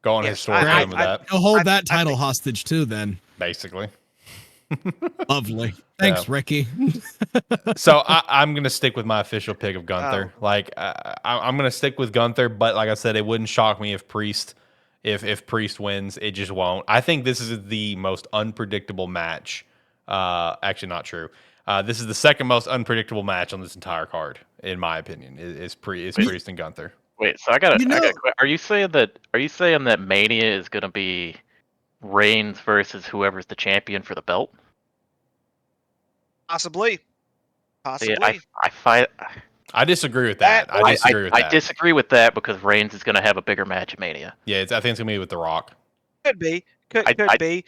Speaker 1: Go on his story with that.
Speaker 4: He'll hold that title hostage too. Then
Speaker 1: basically.
Speaker 4: Lovely. Thanks, Ricky.
Speaker 1: So I'm gonna stick with my official pick of Gunther. I'm gonna stick with Gunther, but like I said, it wouldn't shock me if Priest wins. It just won't. I think this is the most unpredictable match. Actually, not true. This is the second most unpredictable match on this entire card, in my opinion. Is Priest and Gunther.
Speaker 3: Wait, so I got are you saying that Mania is gonna be Reigns versus whoever's the champion for the belt?
Speaker 5: Possibly.
Speaker 3: Yeah,
Speaker 1: I disagree with that. I
Speaker 3: disagree with that because Reigns is going to have a bigger match at Mania.
Speaker 1: Yeah, I think it's going to be with The Rock.
Speaker 5: Could be. Could be.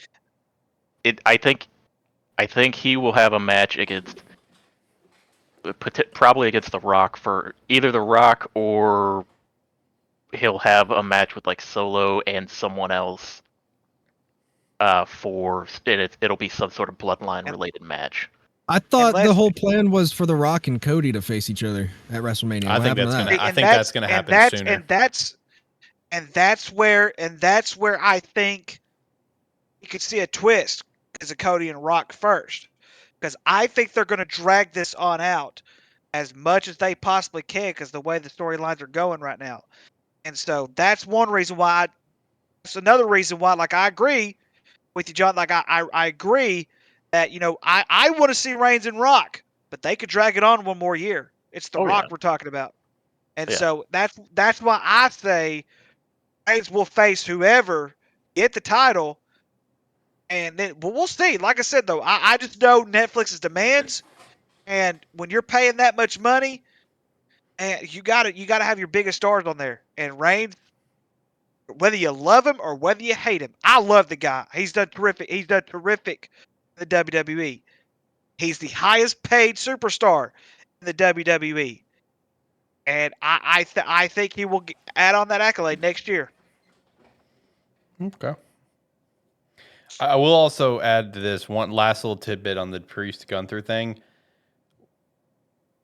Speaker 3: I think he will have a match against probably against The Rock for either The Rock or he'll have a match with like Solo and someone else. It'll be some sort of bloodline related match.
Speaker 4: I thought the whole plan was for The Rock and Cody to face each other at WrestleMania.
Speaker 1: I think that's gonna happen sooner.
Speaker 5: And that's where I think you could see a twist because of Cody and Rock first. Because I think they're going to drag this on out as much as they possibly can because the way the storylines are going right now. And so that's one reason why. It's another reason why, like, I agree with you, John. Like, I agree that, I want to see Reigns and Rock, but they could drag it on one more year. It's The Rock
Speaker 3: yeah.
Speaker 5: we're talking about. And
Speaker 3: Yeah.
Speaker 5: so that's why I say Reigns will face whoever, get the title, and then we'll see. Like I said, though, I just know Netflix's demands, and when you're paying that much money, and you got to have your biggest stars on there. And Reigns, whether you love him or whether you hate him, I love the guy. He's done terrific. He's done terrific in the WWE. He's the highest paid superstar in the WWE, and I think he will add on that accolade next year.
Speaker 1: Okay. I will also add to this one last little tidbit on the Priest Gunther thing.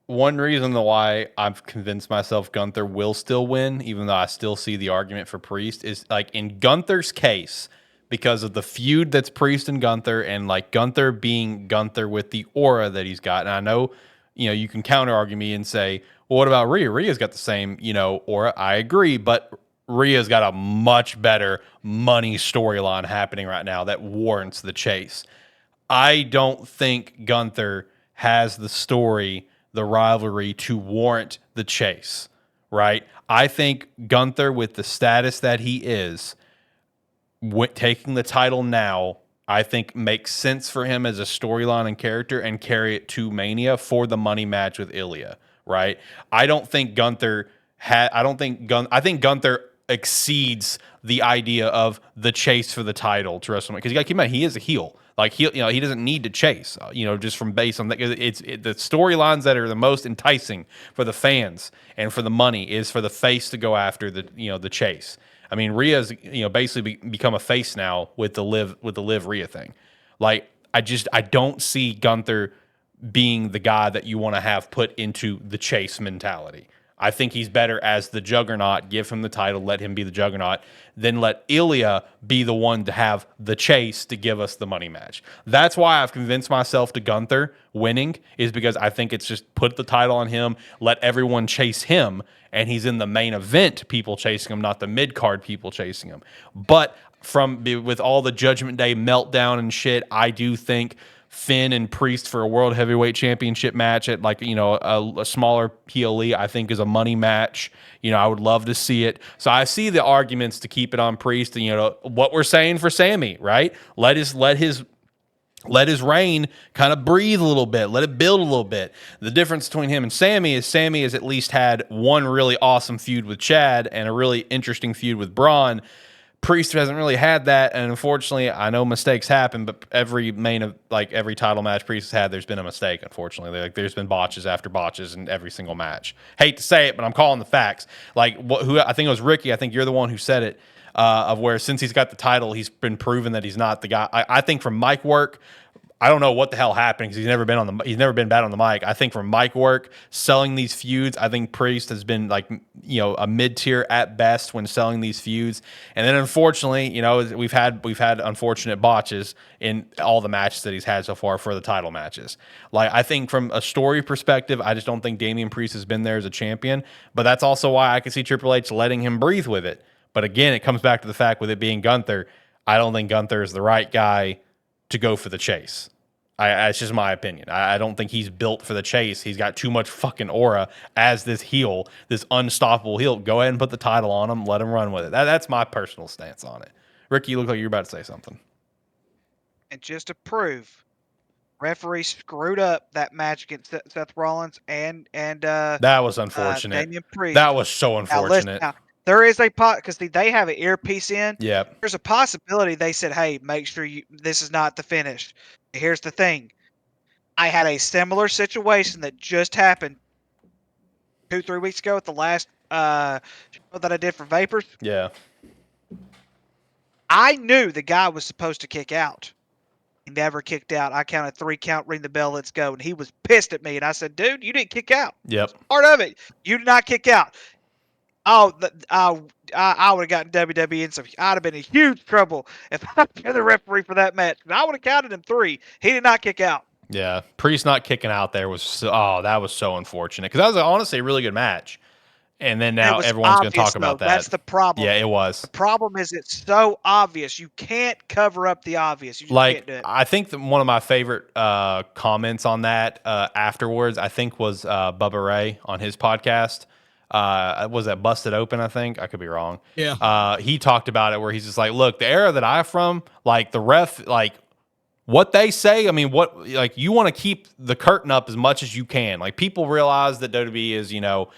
Speaker 1: One reason why I've convinced myself Gunther will still win, even though I still see the argument for Priest, is like in Gunther's case, because of the feud that's Priest and Gunther, and like Gunther being Gunther with the aura that he's got. And I know, you can counter argue me and say, well, what about Rhea? Rhea's got the same, aura. I agree, but Rhea's got a much better money storyline happening right now that warrants the chase. I don't think Gunther has the story, the rivalry to warrant the chase, right? I think Gunther, with the status that he is, taking the title now, I think makes sense for him as a storyline and character, and carry it to Mania for the money match with Ilya, right? I don't think Gunther I think Gunther exceeds the idea of the chase for the title to WrestleMania, because you got to keep in mind he is a heel. Like he doesn't need to chase. Just from based on that, the storylines that are the most enticing for the fans and for the money is for the face to go after the chase. I mean, Rhea's basically become a face now with the live Rhea thing. Like I don't see Gunther being the guy that you want to have put into the chase mentality. I think he's better as the Juggernaut. Give him the title, let him be the Juggernaut, then let Ilya be the one to have the chase to give us the money match. That's why I've convinced myself to Gunther winning, is because I think it's just put the title on him, let everyone chase him, and he's in the main event people chasing him, not the mid-card people chasing him. But with all the Judgment Day meltdown and shit, I do think Finn and Priest for a World Heavyweight Championship match at a smaller PLE, I think is a money match. I would love to see it. So I see the arguments to keep it on Priest, and what we're saying for Sami, right? Let his reign kind of breathe a little bit. Let it build a little bit. The difference between him and Sami has at least had one really awesome feud with Chad and a really interesting feud with Bronn. Priest hasn't really had that, and unfortunately, I know mistakes happen, but every title match Priest has had, there's been a mistake, unfortunately. There's been botches after botches in every single match. Hate to say it, but I'm calling the facts. Who I think it was Ricky, I think you're the one who said it, of where since he's got the title, he's been proven that he's not the guy. I think from mic work, I don't know what the hell happened, because he's never been bad on the mic. I think from mic work, selling these feuds, I think Priest has been a mid-tier at best when selling these feuds. And then unfortunately, we've had unfortunate botches in all the matches that he's had so far for the title matches. I think from a story perspective, I just don't think Damien Priest has been there as a champion. But that's also why I can see Triple H letting him breathe with it. But again, it comes back to the fact with it being Gunther, I don't think Gunther is the right guy to go for the chase. It's just my opinion. I don't think he's built for the chase. He's got too much fucking aura as this heel, this unstoppable heel. Go ahead and put the title on him. Let him run with it. That's my personal stance on it. Ricky, you look like you're about to say something.
Speaker 5: And just to prove, referee screwed up that match against Seth Rollins and
Speaker 1: that was unfortunate.
Speaker 5: Damien Priest.
Speaker 1: That was so unfortunate.
Speaker 5: Now, there is a because they have an earpiece in.
Speaker 1: Yep.
Speaker 5: There's a possibility they said, "Hey, make sure this is not the finish." Here's the thing. I had a similar situation that just happened 2-3 weeks ago at the last show that I did for Vapors.
Speaker 1: Yeah.
Speaker 5: I knew the guy was supposed to kick out. He never kicked out. I counted 3 count, ring the bell, let's go. And he was pissed at me. And I said, dude, you didn't kick out.
Speaker 1: Yep.
Speaker 5: Part of it. You did not kick out. Oh, I would have gotten WWE in some. I'd have been in huge trouble if I'd been the referee for that match. I would have counted him 3. He did not kick out.
Speaker 1: Yeah, Priest not kicking out there was that was so unfortunate, because that was honestly a really good match. And then
Speaker 5: It
Speaker 1: now
Speaker 5: was
Speaker 1: everyone's going to
Speaker 5: obvious,
Speaker 1: talk about
Speaker 5: though.
Speaker 1: that.
Speaker 5: That's the problem.
Speaker 1: Yeah, it was.
Speaker 5: The problem is it's so obvious. You can't cover up the obvious. You just can't do it.
Speaker 1: I think one of my favorite comments on that afterwards, I think, was Bubba Ray on his podcast. Was that Busted Open? I think I could be wrong.
Speaker 4: Yeah.
Speaker 1: He talked about it where he's just like, look, the era that I'm from, like the ref, like what they say. I mean, what like you want to keep the curtain up as much as you can. Like people realize that WWE is, not,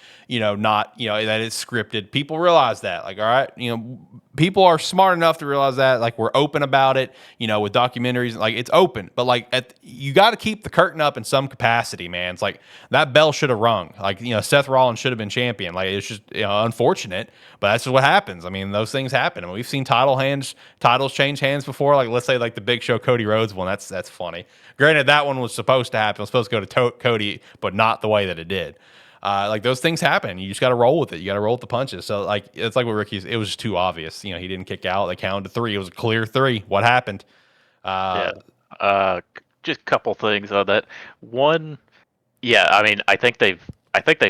Speaker 1: that it's scripted. People realize that. Like, all right, people are smart enough to realize that. Like we're open about it, with documentaries. Like it's open, but like you got to keep the curtain up in some capacity, man. It's like that bell should have rung. Like Seth Rollins should have been champion. Like it's just unfortunate, but that's just what happens. I mean, those things happen. I mean, we've seen titles change hands before. Like let's say like the Big Show Cody Rhodes one. That's funny. Granted, that one was supposed to happen. It was supposed to go to Cody, but not the way that it did. Like those things happen. You just got to roll with it. You got to roll with the punches. So like it's like what Ricky's. It was just too obvious. He didn't kick out. They counted to 3. It was a clear 3. What happened?
Speaker 3: Just a couple things on that. One, yeah, I mean, I think they've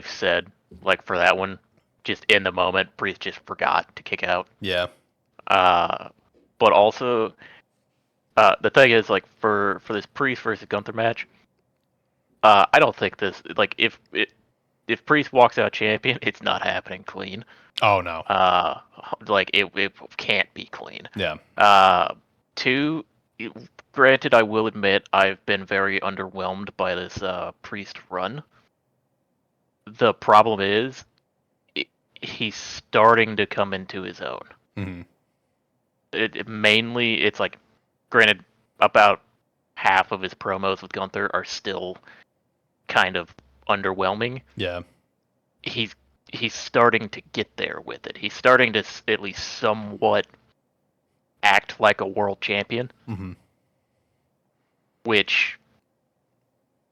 Speaker 3: said like for that one, just in the moment, Priest just forgot to kick out.
Speaker 1: Yeah.
Speaker 3: But also, the thing is like for this Priest versus Gunther match, I don't think this like if Priest walks out champion, it's not happening clean.
Speaker 1: Oh no.
Speaker 3: Like it can't be clean.
Speaker 1: Yeah.
Speaker 3: 2, granted, I will admit I've been very underwhelmed by this Priest run. The problem is he's starting to come into his own.
Speaker 1: Mm-hmm.
Speaker 3: Mainly, it's like, granted, about half of his promos with Gunther are still kind of underwhelming.
Speaker 1: Yeah.
Speaker 3: He's starting to get there with it. He's starting to at least somewhat act like a world champion.
Speaker 1: Mm-hmm.
Speaker 3: Which,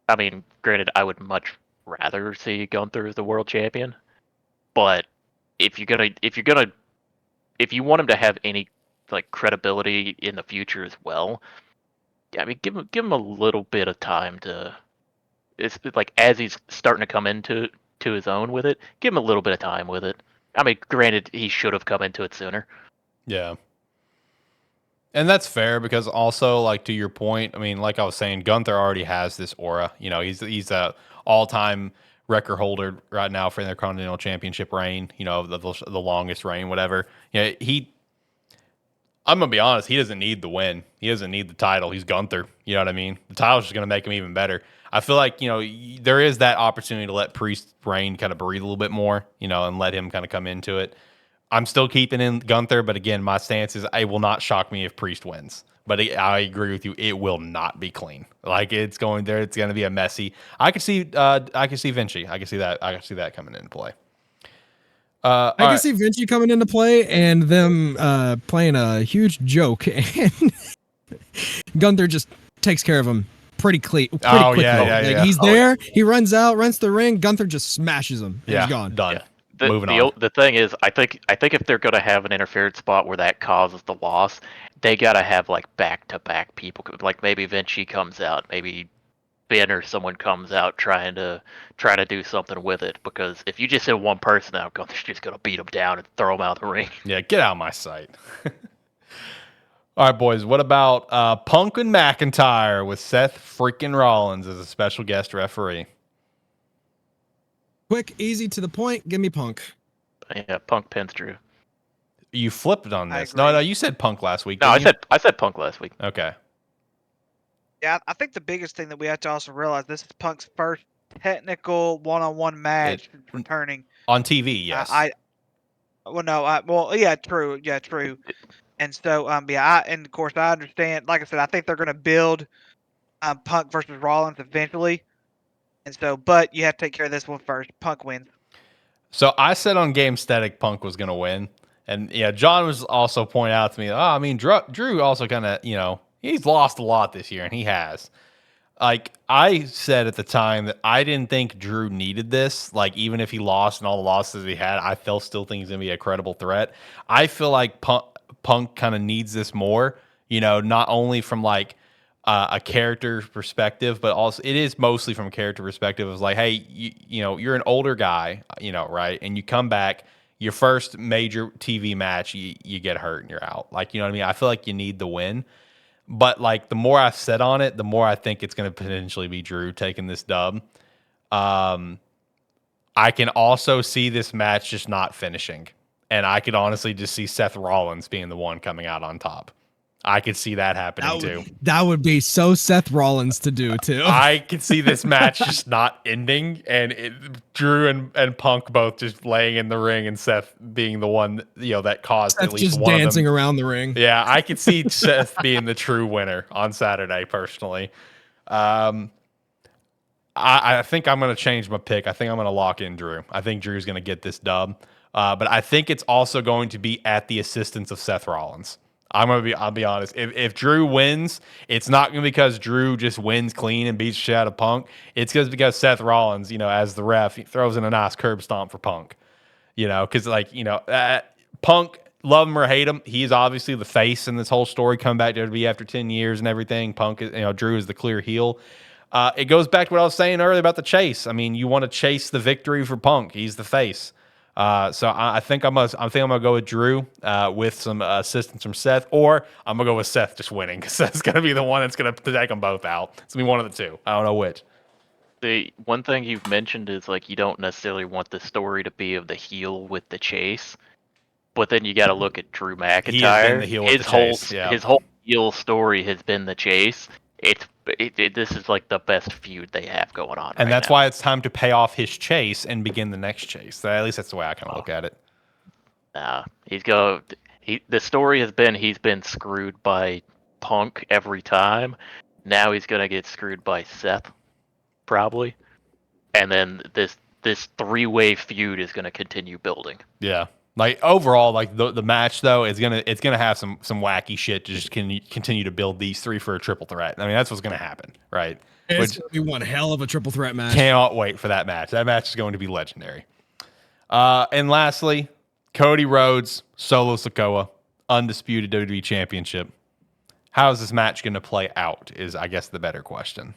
Speaker 3: I mean, granted, I would much rather see Gunther as the world champion. But if you want him to have any like credibility in the future as well, yeah, I mean, give him a little bit of time to. It's like as he's starting to come into his own with it, give him a little bit of time with it. I mean, granted, he should have come into it sooner.
Speaker 1: Yeah. And that's fair because also, like, to your point, I mean, like I was saying, Gunther already has this aura. He's a all-time record holder right now for the Intercontinental Championship reign, the longest reign, whatever. Yeah, I'm going to be honest, he doesn't need the win. He doesn't need the title. He's Gunther. You know what I mean? The title's just going to make him even better. I feel like, there is that opportunity to let Priest's reign kind of breathe a little bit more, and let him kind of come into it. I'm still keeping in Gunther, but again, my stance is it will not shock me if Priest wins. But I agree with you; it will not be clean. Like it's going there, it's going to be a messy. I could see Vinci. I can see that. I can see that coming into play.
Speaker 4: I can see Vinci coming into play and them playing a huge joke, and Gunther just takes care of him pretty quickly.
Speaker 1: Yeah.
Speaker 4: He's there. He runs out, runs the ring. Gunther just smashes him. And he's gone.
Speaker 1: Done.
Speaker 3: Yeah.
Speaker 1: Moving on.
Speaker 3: The thing is, I think if they're gonna have an interference spot where that causes the loss, they gotta have like back-to-back people. Like maybe Vinci comes out, maybe Ben or someone comes out trying to do something with it. Because if you just send one person out, Gunther's just gonna beat him down and throw him out of the ring.
Speaker 1: Yeah, get out of my sight. All right, boys. What about Punk and McIntyre with Seth freaking Rollins as a special guest referee?
Speaker 4: Quick, easy, to the point. Give me Punk.
Speaker 3: Yeah, Punk pins Drew.
Speaker 1: You flipped on
Speaker 5: I
Speaker 1: this.
Speaker 5: agree.
Speaker 1: No, you said Punk last week.
Speaker 3: No, I
Speaker 1: didn't
Speaker 3: said Punk last week.
Speaker 1: you? Okay.
Speaker 5: Yeah, I think the biggest thing that we have to also realize, this is Punk's first technical one-on-one match returning
Speaker 1: On TV, yes.
Speaker 5: True. And so, and of course I understand. Like I said, I think they're going to build Punk versus Rollins eventually, and so, but you have to take care of this one first. Punk wins.
Speaker 1: So I said on Game Static Punk was going to win. And, John was also pointing out to me, Drew also kind of, he's lost a lot this year, and he has. Like, I said at the time that I didn't think Drew needed this. Like, even if he lost and all the losses he had, I still think he's going to be a credible threat. I feel like Punk kind of needs this more, not only from, like, a character perspective, but also it is mostly from a character perspective. Of like, hey, you know, you're an older guy, you know, right? And you come back, your first major TV match, you get hurt and you're out. Like, you know what I mean? I feel like you need the win. But like the more I've said on it, the more I think it's going to potentially be Drew taking this dub. I can also see this match just not finishing. And I could honestly just see Seth Rollins being the one coming out on top. I could see that happening too.
Speaker 4: That would be so Seth Rollins to do too.
Speaker 1: I could see this match just not ending, and Drew and Punk both just laying in the ring, and Seth being the one, you know, that caused
Speaker 4: Seth
Speaker 1: at least
Speaker 4: just
Speaker 1: one
Speaker 4: dancing
Speaker 1: of them.
Speaker 4: around the ring.
Speaker 1: Yeah, I could see Seth being the true winner on Saturday. Personally, I think I'm going to change my pick. I think I'm going to lock in Drew. I think Drew's going to get this dub, but I think it's also going to be at the assistance of Seth Rollins. I'll be honest. If Drew wins, it's not going to be because Drew just wins clean and beats the shit out of Punk. It's because Seth Rollins, you know, as the ref, he throws in a nice curb stomp for Punk. You know, because like, you know, Punk, love him or hate him, he's obviously the face in this whole story. Coming back to WWE after 10 years and everything. Punk, you know, Drew is the clear heel. It goes back to what I was saying earlier about the chase. I mean, you want to chase the victory for Punk. He's the face. So I think I'm gonna go with Drew with some assistance from Seth, or I'm gonna go with Seth just winning because Seth's gonna be the one that's gonna take them both out. It's gonna be one of the two. I don't know which.
Speaker 3: The one thing you've mentioned is like you don't necessarily want the story to be of the heel with the chase, but then you got to look at Drew McIntyre.
Speaker 1: He has been the heel with the chase. Yeah.
Speaker 3: His whole heel story has been the chase. This is like the best feud they have going on,
Speaker 1: and
Speaker 3: right
Speaker 1: that's
Speaker 3: now.
Speaker 1: why it's time to pay off his chase and begin the next chase. At least that's the way I kind of look at it.
Speaker 3: The story has been he's been screwed by Punk every time. Now he's gonna get screwed by Seth, probably, and then this three-way feud is gonna continue building.
Speaker 1: Yeah. Like overall, like the match though it's gonna have some wacky shit to just continue to build these three for a triple threat. I mean that's what's gonna happen, right?
Speaker 4: It's gonna be one hell of a triple threat match.
Speaker 1: Cannot wait for that match. That match is going to be legendary. And lastly, Cody Rhodes, Solo Sikoa, undisputed WWE Championship. How is this match going to play out? Is I guess the better question.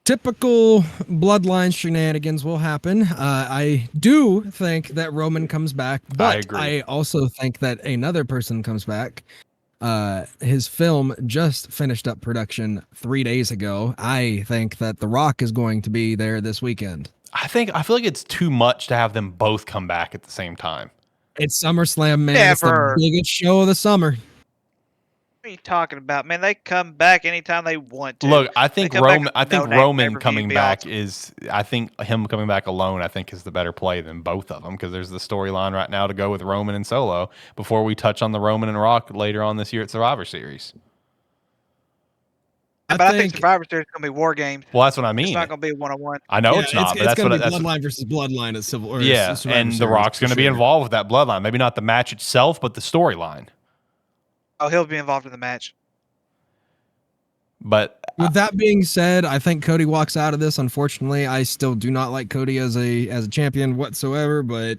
Speaker 4: Typical bloodline shenanigans will happen. I do think that Roman comes back, but I also think that another person comes back. His film just finished up production 3 days ago. I think that The Rock is going to be there this weekend.
Speaker 1: I feel like it's too much to have them both come back at the same time.
Speaker 4: It's SummerSlam, man. It's the biggest show of the summer.
Speaker 5: What are you talking about, man? They come back anytime they want to.
Speaker 1: Look, I think Roman coming back
Speaker 5: awesome.
Speaker 1: I think him coming back alone, I think is the better play than both of them because there's the storyline right now to go with Roman and Solo before we touch on the Roman and Rock later on this year at Survivor Series.
Speaker 5: But I think Survivor Series is going to be War Games.
Speaker 1: Well, that's what I mean.
Speaker 5: It's not going to be a one-on-one.
Speaker 1: I know it's not, but that's
Speaker 4: going
Speaker 1: what
Speaker 4: to be Bloodline versus Bloodline at Civil.
Speaker 1: Yeah, and The Rock's going to be involved with that Bloodline. Maybe not the match itself, but the storyline.
Speaker 5: Oh, he'll be involved in the match.
Speaker 1: But
Speaker 4: with that being said, I think Cody walks out of this. Unfortunately, I still do not like Cody as a champion whatsoever. But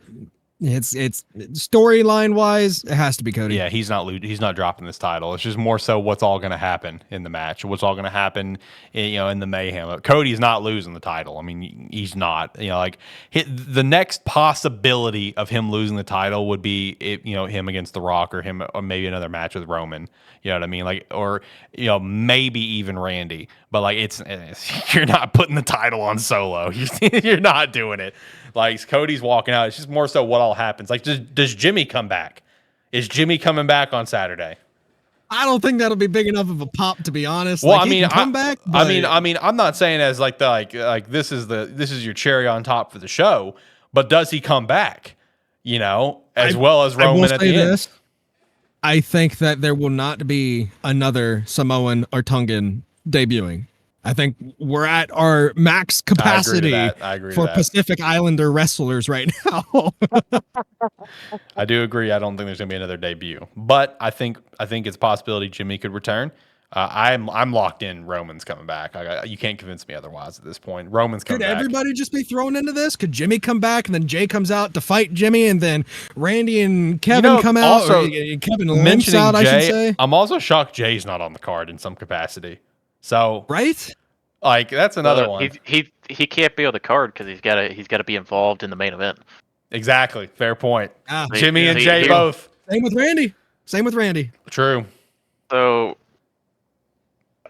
Speaker 4: it's storyline wise, it has to be Cody.
Speaker 1: Yeah, he's not dropping this title. It's just more so what's all going to happen in the match, what's all going to happen, in the mayhem. Cody's not losing the title. I mean, he's not. Like the next possibility of him losing the title would be him against The Rock or maybe another match with Roman. You know what I mean? Like, or maybe even Randy. But like, it's you're not putting the title on Solo. You're not doing it. Like Cody's walking out. It's just more so what all happens. Like, does Jimmy come back? Is Jimmy coming back on Saturday?
Speaker 4: I don't think that'll be big enough of a pop, to be honest.
Speaker 1: Well,
Speaker 4: like, come back.
Speaker 1: But I mean, I'm not saying as like this is your cherry on top for the show. But does he come back? As well as Roman at the end.
Speaker 4: I think that there will not be another Samoan or Tongan debuting. I think we're at our max capacity
Speaker 1: I agree
Speaker 4: for Pacific Islander wrestlers right now.
Speaker 1: I do agree. I don't think there's going to be another debut, but I think it's a possibility Jimmy could return. I'm locked in. Roman's coming back. You can't convince me otherwise at this point. Roman's coming back.
Speaker 4: Could everybody just be thrown into this? Could Jimmy come back and then Jay comes out to fight Jimmy and then Randy and Kevin come out?
Speaker 1: Also,
Speaker 4: or Kevin limps out,
Speaker 1: Jay,
Speaker 4: I should say.
Speaker 1: I'm also shocked Jay's not on the card in some capacity. So,
Speaker 4: Right?
Speaker 1: like, that's another one.
Speaker 3: He can't be on the card because he's got to be involved in the main event.
Speaker 1: Exactly. Fair point.
Speaker 4: Ah,
Speaker 1: Jimmy and
Speaker 3: See,
Speaker 1: Jay
Speaker 3: here-
Speaker 1: both.
Speaker 4: Same with Randy.
Speaker 1: True.
Speaker 3: So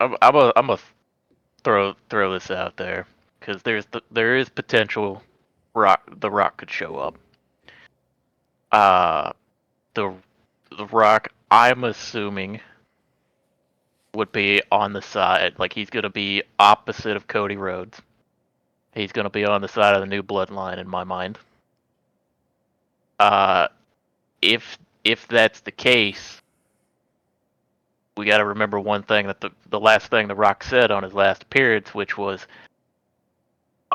Speaker 3: I'm a throw this out there because there is potential. The Rock could show up. The Rock, I'm assuming, would be on the side, like he's gonna be opposite of Cody Rhodes. He's gonna be on the side of the new bloodline in my mind. If that's the case, we got to remember one thing, that the last thing The Rock said on his last appearance, which was,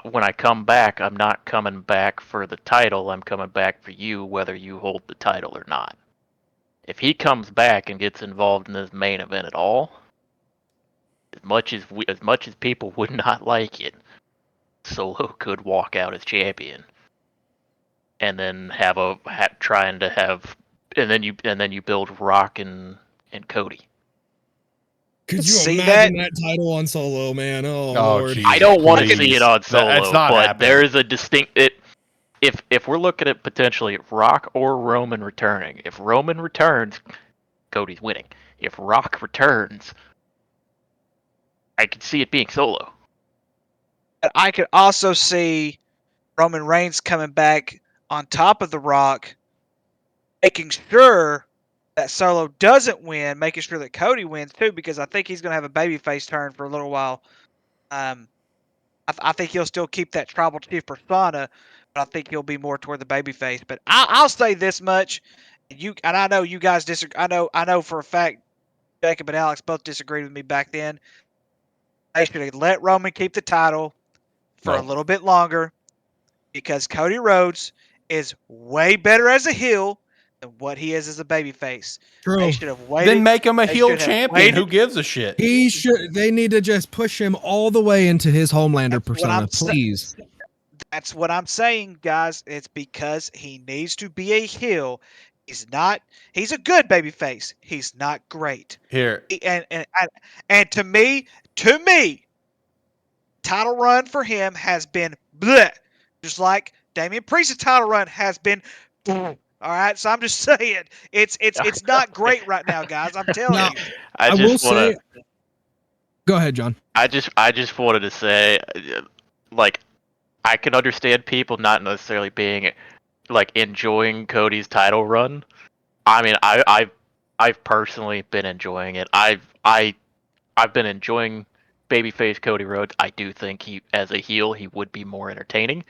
Speaker 3: when I come back, I'm not coming back for the title. I'm coming back for you, whether you hold the title or not. If he comes back and gets involved in this main event at all, as much as people would not like it, Solo could walk out as champion, and then and then you build Rock and Cody.
Speaker 4: Could you
Speaker 5: See
Speaker 4: imagine that title on Solo, man? Oh, Lord.
Speaker 1: geez,
Speaker 3: I don't want to
Speaker 1: please.
Speaker 3: see it on Solo,
Speaker 1: It's not
Speaker 3: but
Speaker 1: happening.
Speaker 3: there is a distinct. If we're looking at potentially Rock or Roman returning, if Roman returns, Cody's winning. If Rock returns, I could see it being Solo.
Speaker 5: But I could also see Roman Reigns coming back on top of The Rock, making sure that Solo doesn't win, making sure that Cody wins too, because I think he's going to have a babyface turn for a little while. I think he'll still keep that tribal chief persona, but I think he'll be more toward the babyface. But I'll say this much: and I know you guys disagree. I know for a fact Jacob and Alex both disagreed with me back then. They should have let Roman keep the title for a little bit longer, because Cody Rhodes is way better as a heel than what he is as a babyface.
Speaker 4: True.
Speaker 5: They should have waited.
Speaker 1: Then make him a
Speaker 5: They
Speaker 1: heel
Speaker 5: should have
Speaker 1: champion.
Speaker 5: waited.
Speaker 1: Who gives a shit?
Speaker 4: They need to just push him all the way into his Homelander
Speaker 5: That's what
Speaker 4: persona,
Speaker 5: I'm
Speaker 4: please.
Speaker 5: That's what I'm saying, guys. It's because he needs to be a heel. He's a good babyface. He's not great.
Speaker 1: Here.
Speaker 5: And to me, title run for him has been bleh. Just like Damien Priest's title run has been all right. So I'm just saying it's not great right now, guys. I'm telling
Speaker 4: Now,
Speaker 5: you.
Speaker 3: I
Speaker 4: will
Speaker 3: just want
Speaker 4: say.
Speaker 3: to.
Speaker 4: Go ahead, John.
Speaker 3: I just wanted to say, like, I can understand people not necessarily being, like, enjoying Cody's title run. I mean, I've personally been enjoying it. I've been enjoying babyface Cody Rhodes. I do think as a heel, he would be more entertaining.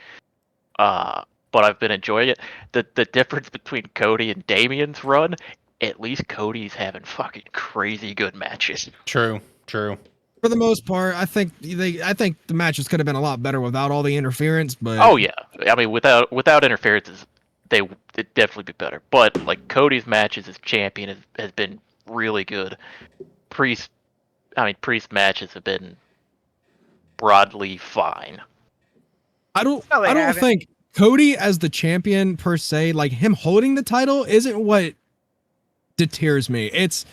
Speaker 3: But I've been enjoying it. The difference between Cody and Damien's run, at least Cody's having fucking crazy good matches.
Speaker 1: True.
Speaker 4: For the most part, I think the matches could have been a lot better without all the interference. But
Speaker 3: Oh yeah, I mean without interferences, it'd definitely be better. But like Cody's matches as champion has been really good. Priest matches have been broadly fine.
Speaker 4: I don't
Speaker 5: No, they haven't.
Speaker 4: think Cody as the champion per se, like him holding the title, isn't what deters me. It's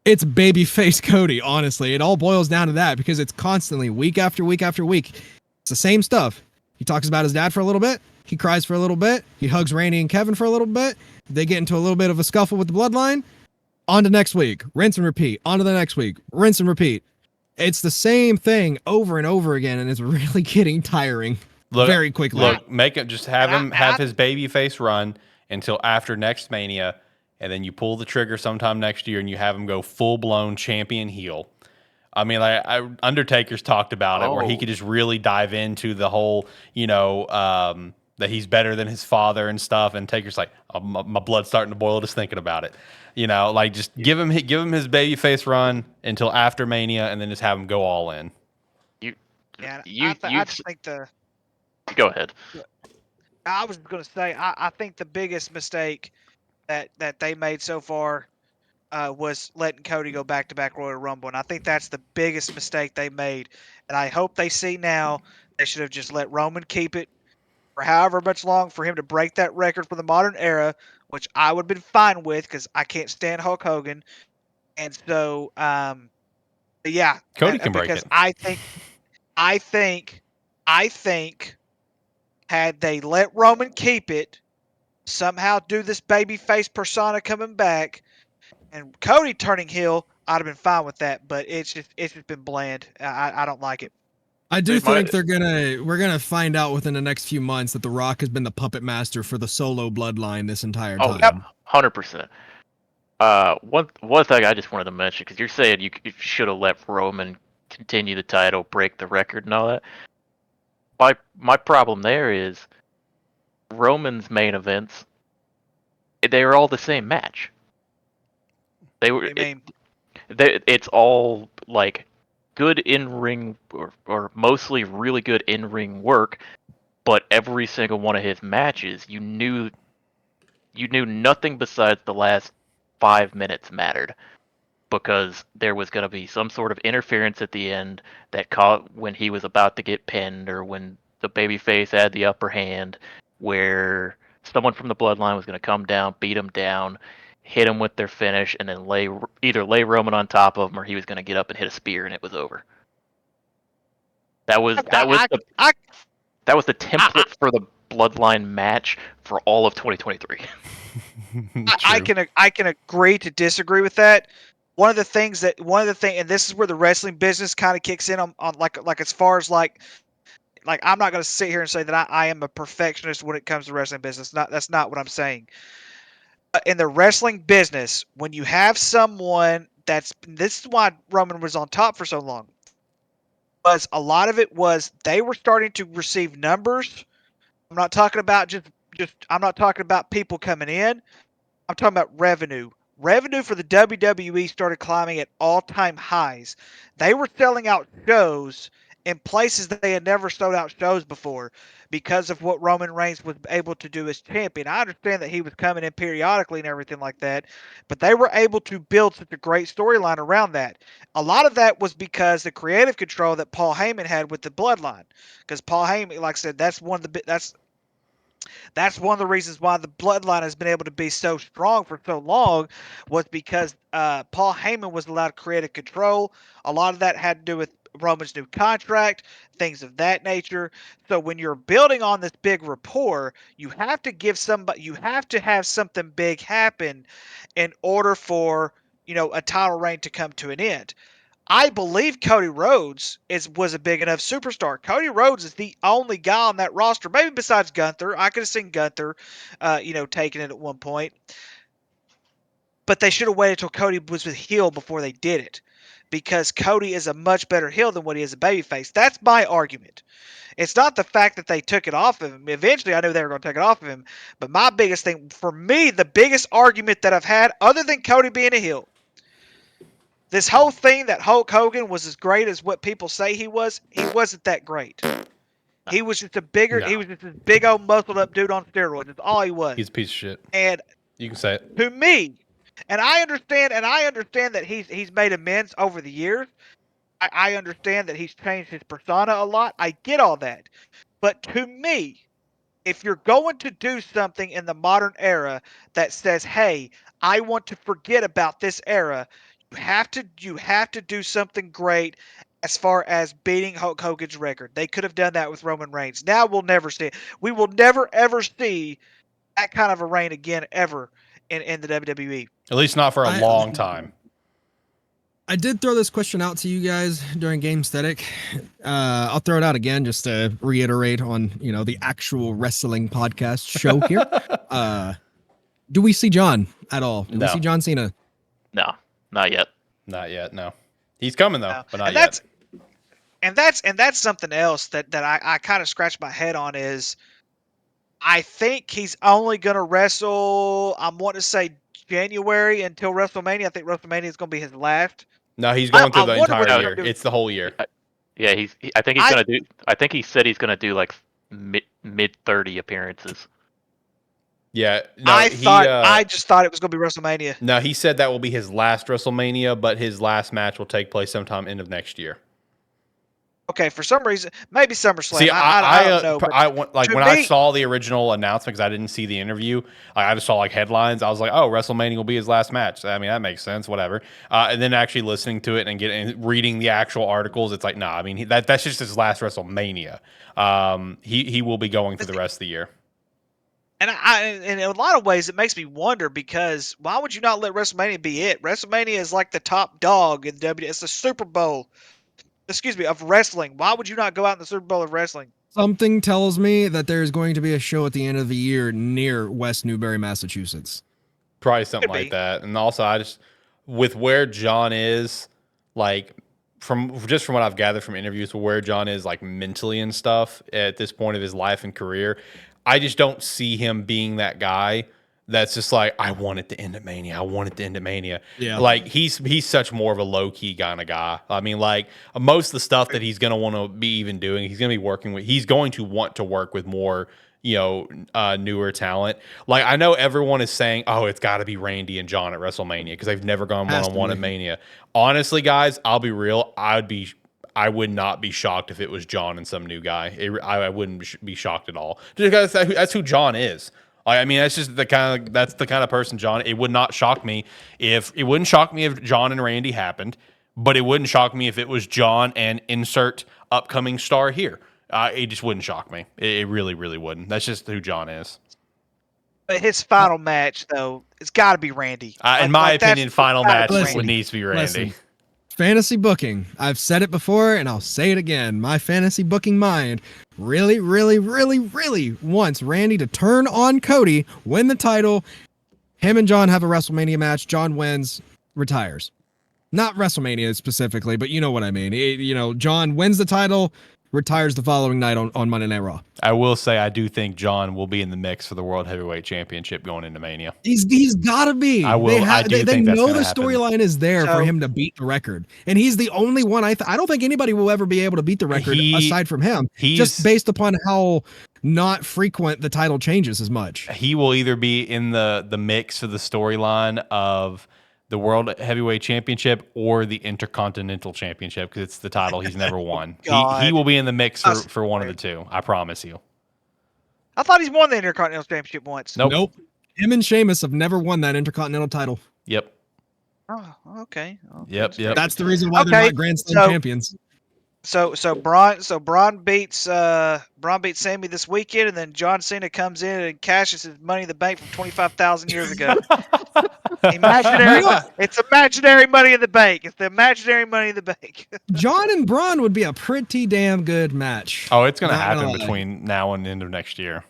Speaker 4: babyface Cody, honestly. It all boils down to that, because it's constantly week after week after week. It's the same stuff. He talks about his dad for a little bit. He cries for a little bit. He hugs Randy and Kevin for a little bit. They get into a little bit of a scuffle with the bloodline. On to next week. Rinse and repeat. On to the next week. Rinse and repeat. It's the same thing over and over again, and it's really getting tiring very quickly.
Speaker 1: Look, make it, just have him have his baby face run until after next Mania, and then you pull the trigger sometime next year and you have him go full-blown champion heel. I mean, Undertaker's talked about it, where he could just really dive into the whole, that he's better than his father and stuff. And Taker's like, oh, my blood's starting to boil just thinking about it. Just give him his babyface run until after Mania, and then just have him go all in.
Speaker 5: I just think
Speaker 3: Go ahead.
Speaker 5: I was going to say, I think the biggest mistake that they made so far was letting Cody go back-to-back Royal Rumble. And I think that's the biggest mistake they made. And I hope they see now they should have just let Roman keep it for however much long for him to break that record for the modern era, which I would have been fine with because I can't stand Hulk Hogan. And so But yeah,
Speaker 1: Cody can break
Speaker 5: because
Speaker 1: it.
Speaker 5: I think had they let Roman keep it, somehow do this babyface persona coming back, and Cody turning heel, I'd have been fine with that. But it's just been bland. I don't like it.
Speaker 4: I do
Speaker 3: Dude,
Speaker 4: think we're gonna find out within the next few months that The Rock has been the puppet master for the Solo bloodline this entire time.
Speaker 3: Oh, yeah, 100%. One thing I just wanted to mention, because you're saying you should have let Roman continue the title, break the record, and all that. My problem there is Roman's main events. They were all the same match. They were. It's all like good in ring or mostly really good in ring work, but every single one of his matches, you knew nothing besides the last 5 minutes mattered, because there was going to be some sort of interference at the end that caught when he was about to get pinned, or when the babyface had the upper hand, where someone from the bloodline was going to come down, beat him down, hit him with their finish, and then either lay Roman on top of him, or he was going to get up and hit a spear, and it was over. That was the template for the bloodline match for all of 2023.
Speaker 5: I can agree to disagree with that. One of the things, and this is where the wrestling business kind of kicks in on like as far as like I'm not going to sit here and say that I am a perfectionist when it comes to wrestling business. That's not what I'm saying. In the wrestling business, when you have someone this is why Roman was on top for so long. Was a lot of it was they were starting to receive numbers. I'm not talking about I'm not talking about people coming in. I'm talking about revenue. Revenue for the WWE started climbing at all-time highs. They were selling out shows in places that they had never sold out shows before because of what Roman Reigns was able to do as champion. I understand that he was coming in periodically and everything like that, but they were able to build such a great storyline around that. A lot of that was because the creative control that Paul Heyman had with the Bloodline. Because Paul Heyman, like I said, that's one of the reasons why the Bloodline has been able to be so strong for so long, was because Paul Heyman was allowed creative control. A lot of that had to do with Roman's new contract, things of that nature. So when you're building on this big rapport, you have to have something big happen in order for, a title reign to come to an end. I believe Cody Rhodes was a big enough superstar. Cody Rhodes is the only guy on that roster, maybe besides Gunther. I could have seen Gunther, taking it at one point. But they should have waited until Cody was with heel before they did it, because Cody is a much better heel than what he is a babyface. That's my argument. It's not the fact that they took it off of him. Eventually, I knew they were going to take it off of him. But my biggest thing, for me, the biggest argument that I've had, other than Cody being a heel, this whole thing that Hulk Hogan was as great as what people say he wasn't that great. He was just he was just this big old muscled up dude on steroids. That's all he was.
Speaker 1: He's a piece of shit.
Speaker 5: And
Speaker 1: you can say it.
Speaker 5: To me, and I understand that he's made amends over the years. I understand that he's changed his persona a lot. I get all that. But to me, if you're going to do something in the modern era that says, hey, I want to forget about this era, you have to do something great as far as beating Hulk Hogan's record. They could have done that with Roman Reigns. Now we'll never see it. We will never ever see that kind of a reign again ever in the WWE.
Speaker 1: At least not for a long time.
Speaker 4: I did throw this question out to you guys during Game Aesthetic. I'll throw it out again just to reiterate on, the actual wrestling podcast show here. Do we see John at all? Do we see John Cena?
Speaker 3: No, not yet.
Speaker 1: Not yet. No, he's coming though,
Speaker 5: No.
Speaker 1: but not yet.
Speaker 5: That's something else that I kind of scratch my head on is, I think he's only going to wrestle, I'm wanting to say January until WrestleMania. I think WrestleMania is going to be his last.
Speaker 1: No, he's going through the entire year.
Speaker 5: Do.
Speaker 1: It's the whole year.
Speaker 3: Yeah, I think he said he's gonna do like mid 30 appearances.
Speaker 1: Yeah, no,
Speaker 5: I just thought it was gonna be WrestleMania.
Speaker 1: No, he said that will be his last WrestleMania, but his last match will take place sometime end of next year.
Speaker 5: Okay, for some reason, maybe SummerSlam.
Speaker 1: See,
Speaker 5: I don't know. But
Speaker 1: I went like
Speaker 5: to
Speaker 1: when I
Speaker 5: me-
Speaker 1: saw the original announcement, because I didn't see the interview. I just saw like headlines. I was like, "Oh, WrestleMania will be his last match." I mean, that makes sense. Whatever. And then actually listening to it and reading the actual articles, it's like, nah. I mean, that's just his last WrestleMania. He will be going for the rest of the year.
Speaker 5: And in a lot of ways, it makes me wonder because why would you not let WrestleMania be it? WrestleMania is like the top dog in WWE. It's the Super Bowl, of wrestling. Why would you not go out in the Super Bowl of wrestling?
Speaker 4: Something tells me that there's going to be a show at the end of the year near West Newbury, Massachusetts.
Speaker 1: Probably something
Speaker 5: Could
Speaker 1: like
Speaker 5: be.
Speaker 1: that. And also, I just with where John is, like from what I've gathered from interviews, where John is like mentally and stuff at this point of his life and career, I just don't see him being that guy that's just like, I want it to end at Mania. I want it to end at Mania.
Speaker 4: Yeah.
Speaker 1: Like he's such more of a low key kind of guy. I mean, like most of the stuff that he's gonna want to be even doing, he's going to want to work with more, newer talent. Like I know everyone is saying, oh, it's got to be Randy and John at WrestleMania because they've never gone
Speaker 4: Has to
Speaker 1: one-on-one
Speaker 4: be.
Speaker 1: at Mania. Honestly, guys, I'll be real. I would not be shocked if it was John and some new guy. I wouldn't be shocked at all. Just because that's who John is. I mean, that's the kind of person John. It would not shock me if John and Randy happened, but it wouldn't shock me if it was John and insert upcoming star here. It just wouldn't shock me. It really, really wouldn't. That's just who John is.
Speaker 5: But his final match, though, it's got to be Randy.
Speaker 1: In my
Speaker 5: that's
Speaker 1: opinion, final
Speaker 5: gotta
Speaker 1: match
Speaker 5: be
Speaker 4: Listen,
Speaker 1: would
Speaker 5: Randy.
Speaker 1: needs to be Randy.
Speaker 4: Listen, fantasy booking. I've said it before and I'll say it again. My fantasy booking mind really, really, really, really wants Randy to turn on Cody, win the title. Him and John have a WrestleMania match. John wins, retires. Not WrestleMania specifically, but you know what I mean. John wins the title, retires the following night on Monday Night Raw.
Speaker 1: I will say I do think John will be in the mix for the World Heavyweight Championship going into Mania.
Speaker 4: He's got to be.
Speaker 1: I will- I do
Speaker 4: They
Speaker 1: think that's
Speaker 4: know
Speaker 1: gonna
Speaker 4: the
Speaker 1: happen.
Speaker 4: storyline is there for
Speaker 5: So-
Speaker 4: him to beat the record, and he's the only one. I don't think anybody will ever be able to beat the record aside from him. Just based upon how not frequent the title changes as much.
Speaker 1: He will either be in the mix for the storyline of the World Heavyweight Championship or the Intercontinental Championship because it's the title he's never won.
Speaker 5: God.
Speaker 1: He will be in the mix for one of the two. I promise you.
Speaker 5: I thought he's won the Intercontinental Championship once.
Speaker 1: Nope.
Speaker 4: Him and Sheamus have never won that Intercontinental title.
Speaker 1: Yep.
Speaker 5: Oh, okay. Oh,
Speaker 1: Yep.
Speaker 4: That's the reason why they're
Speaker 5: Okay,
Speaker 4: not Grand Slam
Speaker 5: so-
Speaker 4: champions.
Speaker 5: So Bronn beats Sami this weekend, and then John Cena comes in and cashes his Money in the Bank from 25,000 years ago. Imaginary, it's imaginary Money in the Bank. It's the imaginary Money in the Bank.
Speaker 4: John and Bronn would be a pretty damn good match.
Speaker 1: Oh, it's going to
Speaker 4: Not gonna
Speaker 1: happen
Speaker 4: lie.
Speaker 1: between now and the end of next year.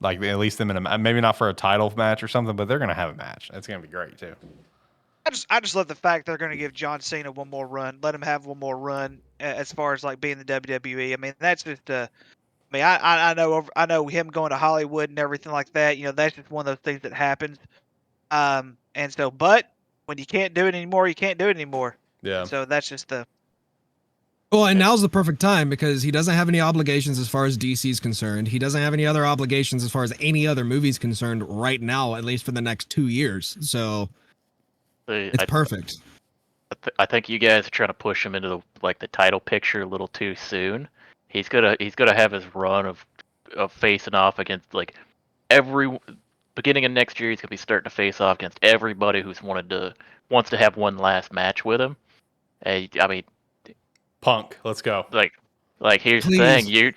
Speaker 1: Like at least them in maybe not for a title match or something, but they're going to have a match. It's going to be great too.
Speaker 5: I just love the fact they're going to give John Cena one more run. Let him have one more run as far as like being the WWE. I mean, that's just I know him going to Hollywood and everything like that. That's just one of those things that happens. And so, but when you can't do it anymore, you can't do it anymore.
Speaker 1: Yeah.
Speaker 5: So that's just the.
Speaker 4: Well, and now's the perfect time because he doesn't have any obligations as far as DC's concerned. He doesn't have any other obligations as far as any other movie's concerned right now, at least for the next 2 years. So it's perfect.
Speaker 3: I think you guys are trying to push him into the title picture a little too soon. He's gonna have his run of facing off against every beginning of next year. He's gonna be starting to face off against everybody who's wants to have one last match with him. I mean,
Speaker 1: Punk, let's go.
Speaker 3: Here's
Speaker 4: Please.
Speaker 3: the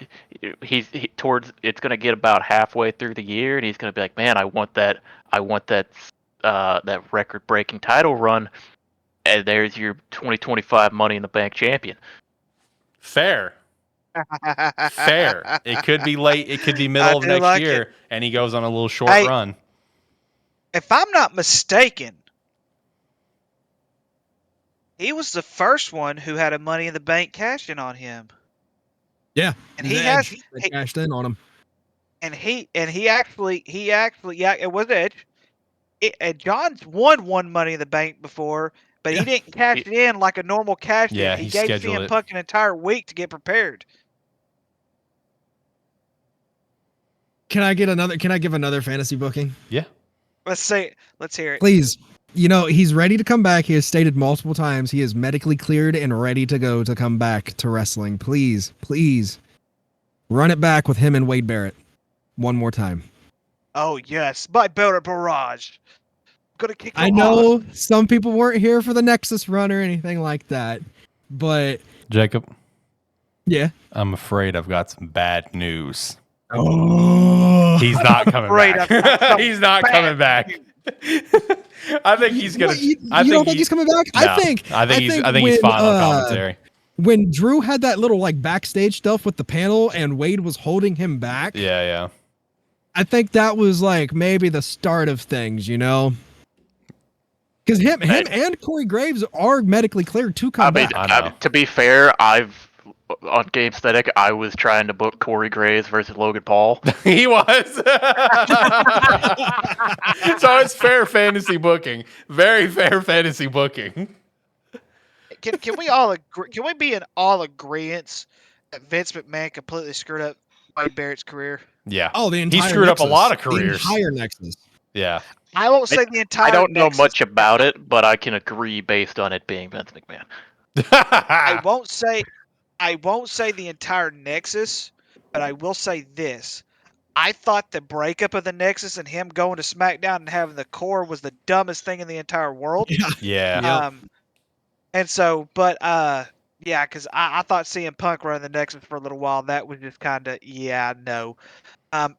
Speaker 3: thing. It's gonna get about halfway through the year, and he's gonna be like, man, I want that record breaking title run. And there's your 2025 Money in the Bank champion.
Speaker 1: Fair. It could be late. It could be middle of next year, and he goes on a little short run.
Speaker 5: If I'm not mistaken, he was the first one who had a Money in the Bank cash in on him.
Speaker 4: Yeah.
Speaker 5: And he has
Speaker 4: They cashed in on him.
Speaker 5: and he actually it was Edge. John's won one Money in the Bank before, but he didn't cash it in like a normal cash in.
Speaker 1: Yeah,
Speaker 5: he
Speaker 1: he
Speaker 5: gave
Speaker 1: scheduled
Speaker 5: CM
Speaker 1: it.
Speaker 5: Punk an entire week to get prepared.
Speaker 4: Can I give another fantasy booking?
Speaker 1: Yeah.
Speaker 5: Let's hear it.
Speaker 4: Please. he's ready to come back. He has stated multiple times he is medically cleared and ready to go to come back to wrestling. Please, please run it back with him and Wade Barrett one more time.
Speaker 5: Oh yes, my Barrett barrage. Gonna kick.
Speaker 4: I know some people weren't here for the Nexus run or anything like that, but
Speaker 1: Jakub,
Speaker 4: yeah.
Speaker 1: I'm afraid I've got some bad news.
Speaker 4: Oh,
Speaker 1: He's not coming
Speaker 5: Afraid
Speaker 1: back.
Speaker 5: I've got some
Speaker 1: He's not
Speaker 5: bad
Speaker 1: coming back. I think he's gonna.
Speaker 4: What, you
Speaker 1: I
Speaker 4: don't think he's coming back?
Speaker 1: No, I think he's fine on commentary.
Speaker 4: When Drew had that little like backstage stuff with the panel and Wade was holding him back,
Speaker 1: Yeah.
Speaker 4: I think that was like maybe the start of things, Because him and Corey Graves are medically cleared to come back.
Speaker 3: To be fair, on Game Static, I was trying to book Corey Graves versus Logan Paul.
Speaker 1: He was. So it's fair fantasy booking. Very fair fantasy booking.
Speaker 5: Can we all agree? Can we be in all agreement that Vince McMahon completely screwed up Wade Barrett's career?
Speaker 1: Yeah.
Speaker 4: Oh, the entire
Speaker 1: he screwed
Speaker 4: Nexus,
Speaker 1: up a lot of careers.
Speaker 4: The entire Nexus.
Speaker 1: Yeah.
Speaker 5: I won't say the entire.
Speaker 3: I don't know
Speaker 5: Nexus.
Speaker 3: much about it, but I can agree based on it being Vince McMahon.
Speaker 5: I won't say the entire Nexus, but I will say this. I thought the breakup of the Nexus and him going to SmackDown and having the core was the dumbest thing in the entire world.
Speaker 1: Yeah.
Speaker 5: And so, but yeah, because I thought CM Punk running the Nexus for a little while, that was just kind of no.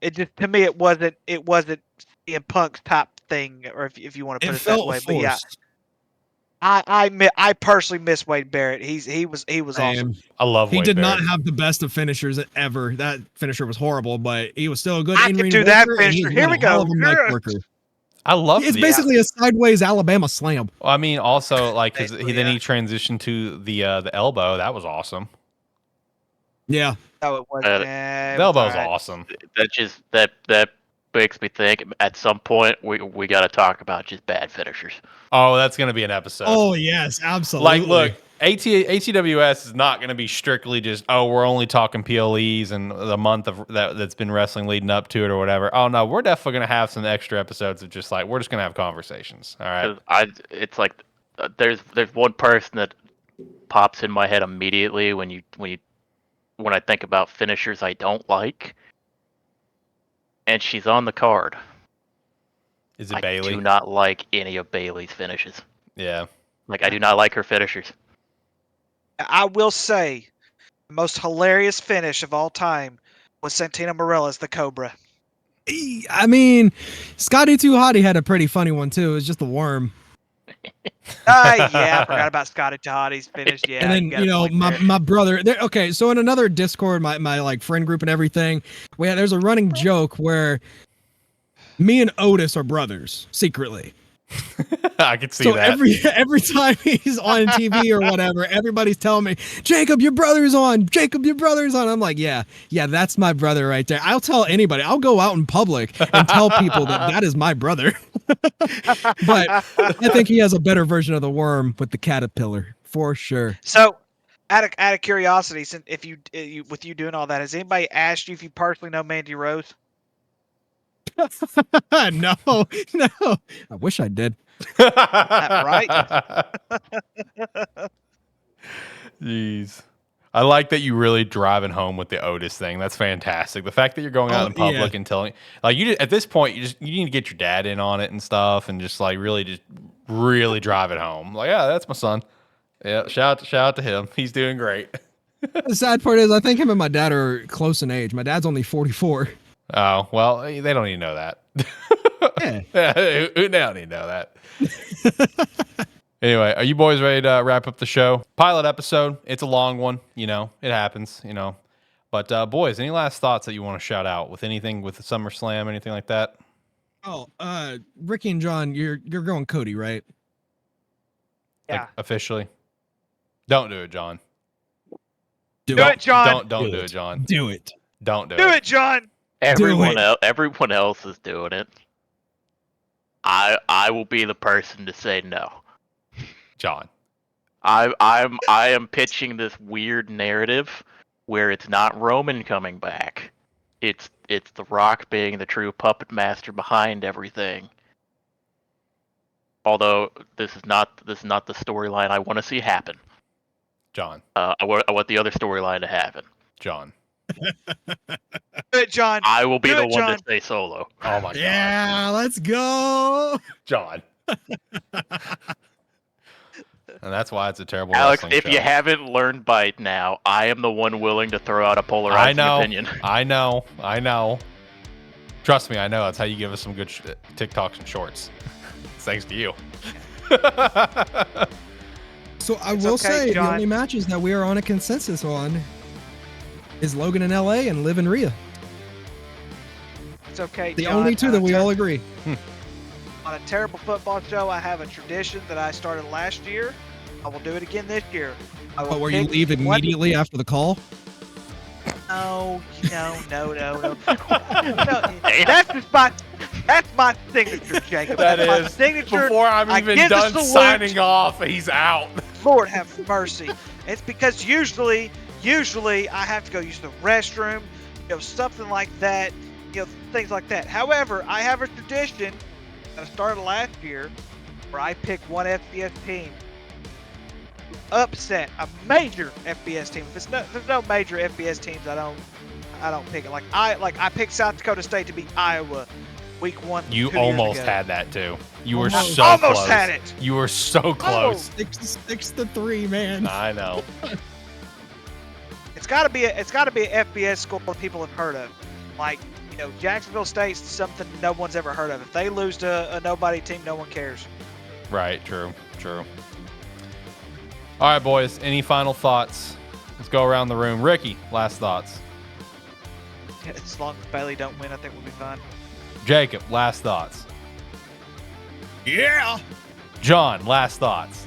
Speaker 5: It just, to me, it wasn't CM Punk's type thing, or if you want to put it that way.
Speaker 4: Forced.
Speaker 5: But yeah, I personally miss Wade Barrett. He was awesome.
Speaker 1: I love
Speaker 4: He
Speaker 1: Wade
Speaker 4: did
Speaker 1: Barrett.
Speaker 4: not have the best of finishers ever. That finisher was horrible, but he was still a good
Speaker 5: I
Speaker 4: in-ring
Speaker 5: can do that
Speaker 4: worker, and he
Speaker 5: finisher.
Speaker 4: was
Speaker 5: Here
Speaker 4: a
Speaker 5: we
Speaker 4: hell
Speaker 5: go.
Speaker 4: of a mic worker.
Speaker 1: I love
Speaker 4: It's basically a sideways Alabama slam.
Speaker 1: Well, I mean, also like because
Speaker 5: Basically,
Speaker 1: then he transitioned to the elbow. That was awesome.
Speaker 4: Yeah.
Speaker 5: No, it wasn't.
Speaker 1: The elbow's awesome.
Speaker 3: That makes me think. At some point, we got to talk about just bad finishers.
Speaker 1: Oh, that's gonna be an episode.
Speaker 4: Oh yes, absolutely.
Speaker 1: Like, look, ATWS is not going to be strictly just, we're only talking PLEs and the month of that's been wrestling leading up to it or whatever. Oh no, we're definitely going to have some extra episodes of just like, we're just going to have conversations. All right.
Speaker 3: It's like there's one person that pops in my head immediately when I think about finishers I don't like, and she's on the card.
Speaker 1: Is it Bayley?
Speaker 3: I do not like any of Bayley's finishes.
Speaker 1: Yeah.
Speaker 3: Like, I do not like her finishers.
Speaker 5: I will say, the most hilarious finish of all time was Santino Marella's the Cobra.
Speaker 4: I mean, Scotty Too Hottie had a pretty funny one too. It was just the worm.
Speaker 5: Yeah, I forgot about Scotty Tottie's finish. Yeah,
Speaker 4: And then my brother. Okay, so in another Discord, my like friend group and everything, there's a running joke where me and Otis are brothers secretly.
Speaker 1: I can see
Speaker 4: so
Speaker 1: that.
Speaker 4: every time he's on TV or whatever, everybody's telling me, Jakub, your brother's on. Jakub, your brother's on. I'm like, yeah, that's my brother right there. I'll tell anybody. I'll go out in public and tell people that is my brother. But I think he has a better version of the worm with the caterpillar for sure.
Speaker 5: So, out of curiosity, since if you with you doing all that, has anybody asked you if you personally know Mandy Rose?
Speaker 4: No. I wish I did.
Speaker 5: Right?
Speaker 1: Jeez. I like that you really driving home with the Otis thing. That's fantastic. The fact that you're going out in public and telling, like, you at this point, you need to get your dad in on it and stuff, and just like really drive it home. Like, yeah, that's my son. Yeah, shout out to him. He's doing great.
Speaker 4: The sad part is, I think him and my dad are close in age. My dad's only 44.
Speaker 1: Oh, well, they don't need to know that.
Speaker 4: Yeah.
Speaker 1: They don't need to know that. Anyway, are you boys ready to wrap up the show? Pilot episode. It's a long one. It happens, But, boys, any last thoughts that you want to shout out with anything with the SummerSlam, anything like that?
Speaker 4: Oh, Ricky and John, you're going Cody, right?
Speaker 5: Yeah.
Speaker 1: Like, officially? Don't do it, John.
Speaker 5: Do it, John.
Speaker 1: Don't do it, John.
Speaker 4: Do it.
Speaker 1: Don't do
Speaker 5: Do
Speaker 1: it.
Speaker 5: it, John.
Speaker 3: Everyone else is doing it. I will be the person to say no.
Speaker 1: John.
Speaker 3: I am pitching this weird narrative where it's not Roman coming back. It's The Rock being the true puppet master behind everything. Although this is not the storyline I want to see happen.
Speaker 1: John.
Speaker 3: I want the other storyline to happen.
Speaker 1: John.
Speaker 5: Do it, John.
Speaker 3: I will be
Speaker 5: Do
Speaker 3: the
Speaker 5: it,
Speaker 3: one
Speaker 5: John.
Speaker 3: to stay solo.
Speaker 1: Oh my
Speaker 4: Yeah, let's go.
Speaker 1: God. John. And that's why it's a terrible
Speaker 3: Alex,
Speaker 1: wrestling
Speaker 3: if
Speaker 1: show.
Speaker 3: you haven't learned by now, I am the one willing to throw out a polarizing opinion.
Speaker 1: I know. Trust me, I know. That's how you give us some good TikToks and shorts. It's thanks to you.
Speaker 4: So I
Speaker 5: It's
Speaker 4: will
Speaker 5: okay,
Speaker 4: say
Speaker 5: John.
Speaker 4: the only matches that we are on a consensus on is Logan in LA and Liv in Rhea.
Speaker 5: It's okay,
Speaker 4: The
Speaker 5: John.
Speaker 4: only two that we all agree.
Speaker 5: On a terrible football show, I have a tradition that I started last year. I will do it again this year. I will
Speaker 4: But where you
Speaker 5: pick
Speaker 4: leave
Speaker 5: one-
Speaker 4: immediately after the call.
Speaker 5: No. No, that's my signature, Jacob.
Speaker 1: That
Speaker 5: That's my
Speaker 1: is.
Speaker 5: signature.
Speaker 1: Before I'm
Speaker 5: I
Speaker 1: even
Speaker 5: give the
Speaker 1: done
Speaker 5: salute.
Speaker 1: signing off, he's out.
Speaker 5: Lord have mercy. It's because usually I have to go use the restroom, something like that, things like that. However, I have a tradition that I started last year where I pick one FBS team to upset a major FBS team. If there's no major FBS teams, I don't pick it. I picked South Dakota State to beat Iowa week 1.
Speaker 1: You
Speaker 5: 2 years
Speaker 1: almost
Speaker 5: ago.
Speaker 1: had that too. You were
Speaker 4: Almost.
Speaker 1: so
Speaker 5: Almost
Speaker 1: close.
Speaker 5: had it.
Speaker 1: You were so close.
Speaker 4: 6-3, man.
Speaker 1: I know.
Speaker 5: It's got to be a FBS school that people have heard of. Like, Jacksonville State's something no one's ever heard of. If they lose to a nobody team, no one cares.
Speaker 1: Right. True. All right, boys. Any final thoughts? Let's go around the room. Ricky, last thoughts.
Speaker 5: As long as Bayley don't win, I think we'll be fine.
Speaker 1: Jacob, last thoughts.
Speaker 4: Yeah.
Speaker 1: John, last thoughts.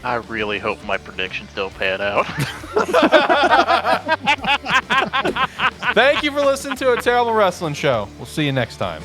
Speaker 3: I really hope my predictions don't pan out.
Speaker 1: Thank you for listening to A Terrible Wrestling Show. We'll see you next time.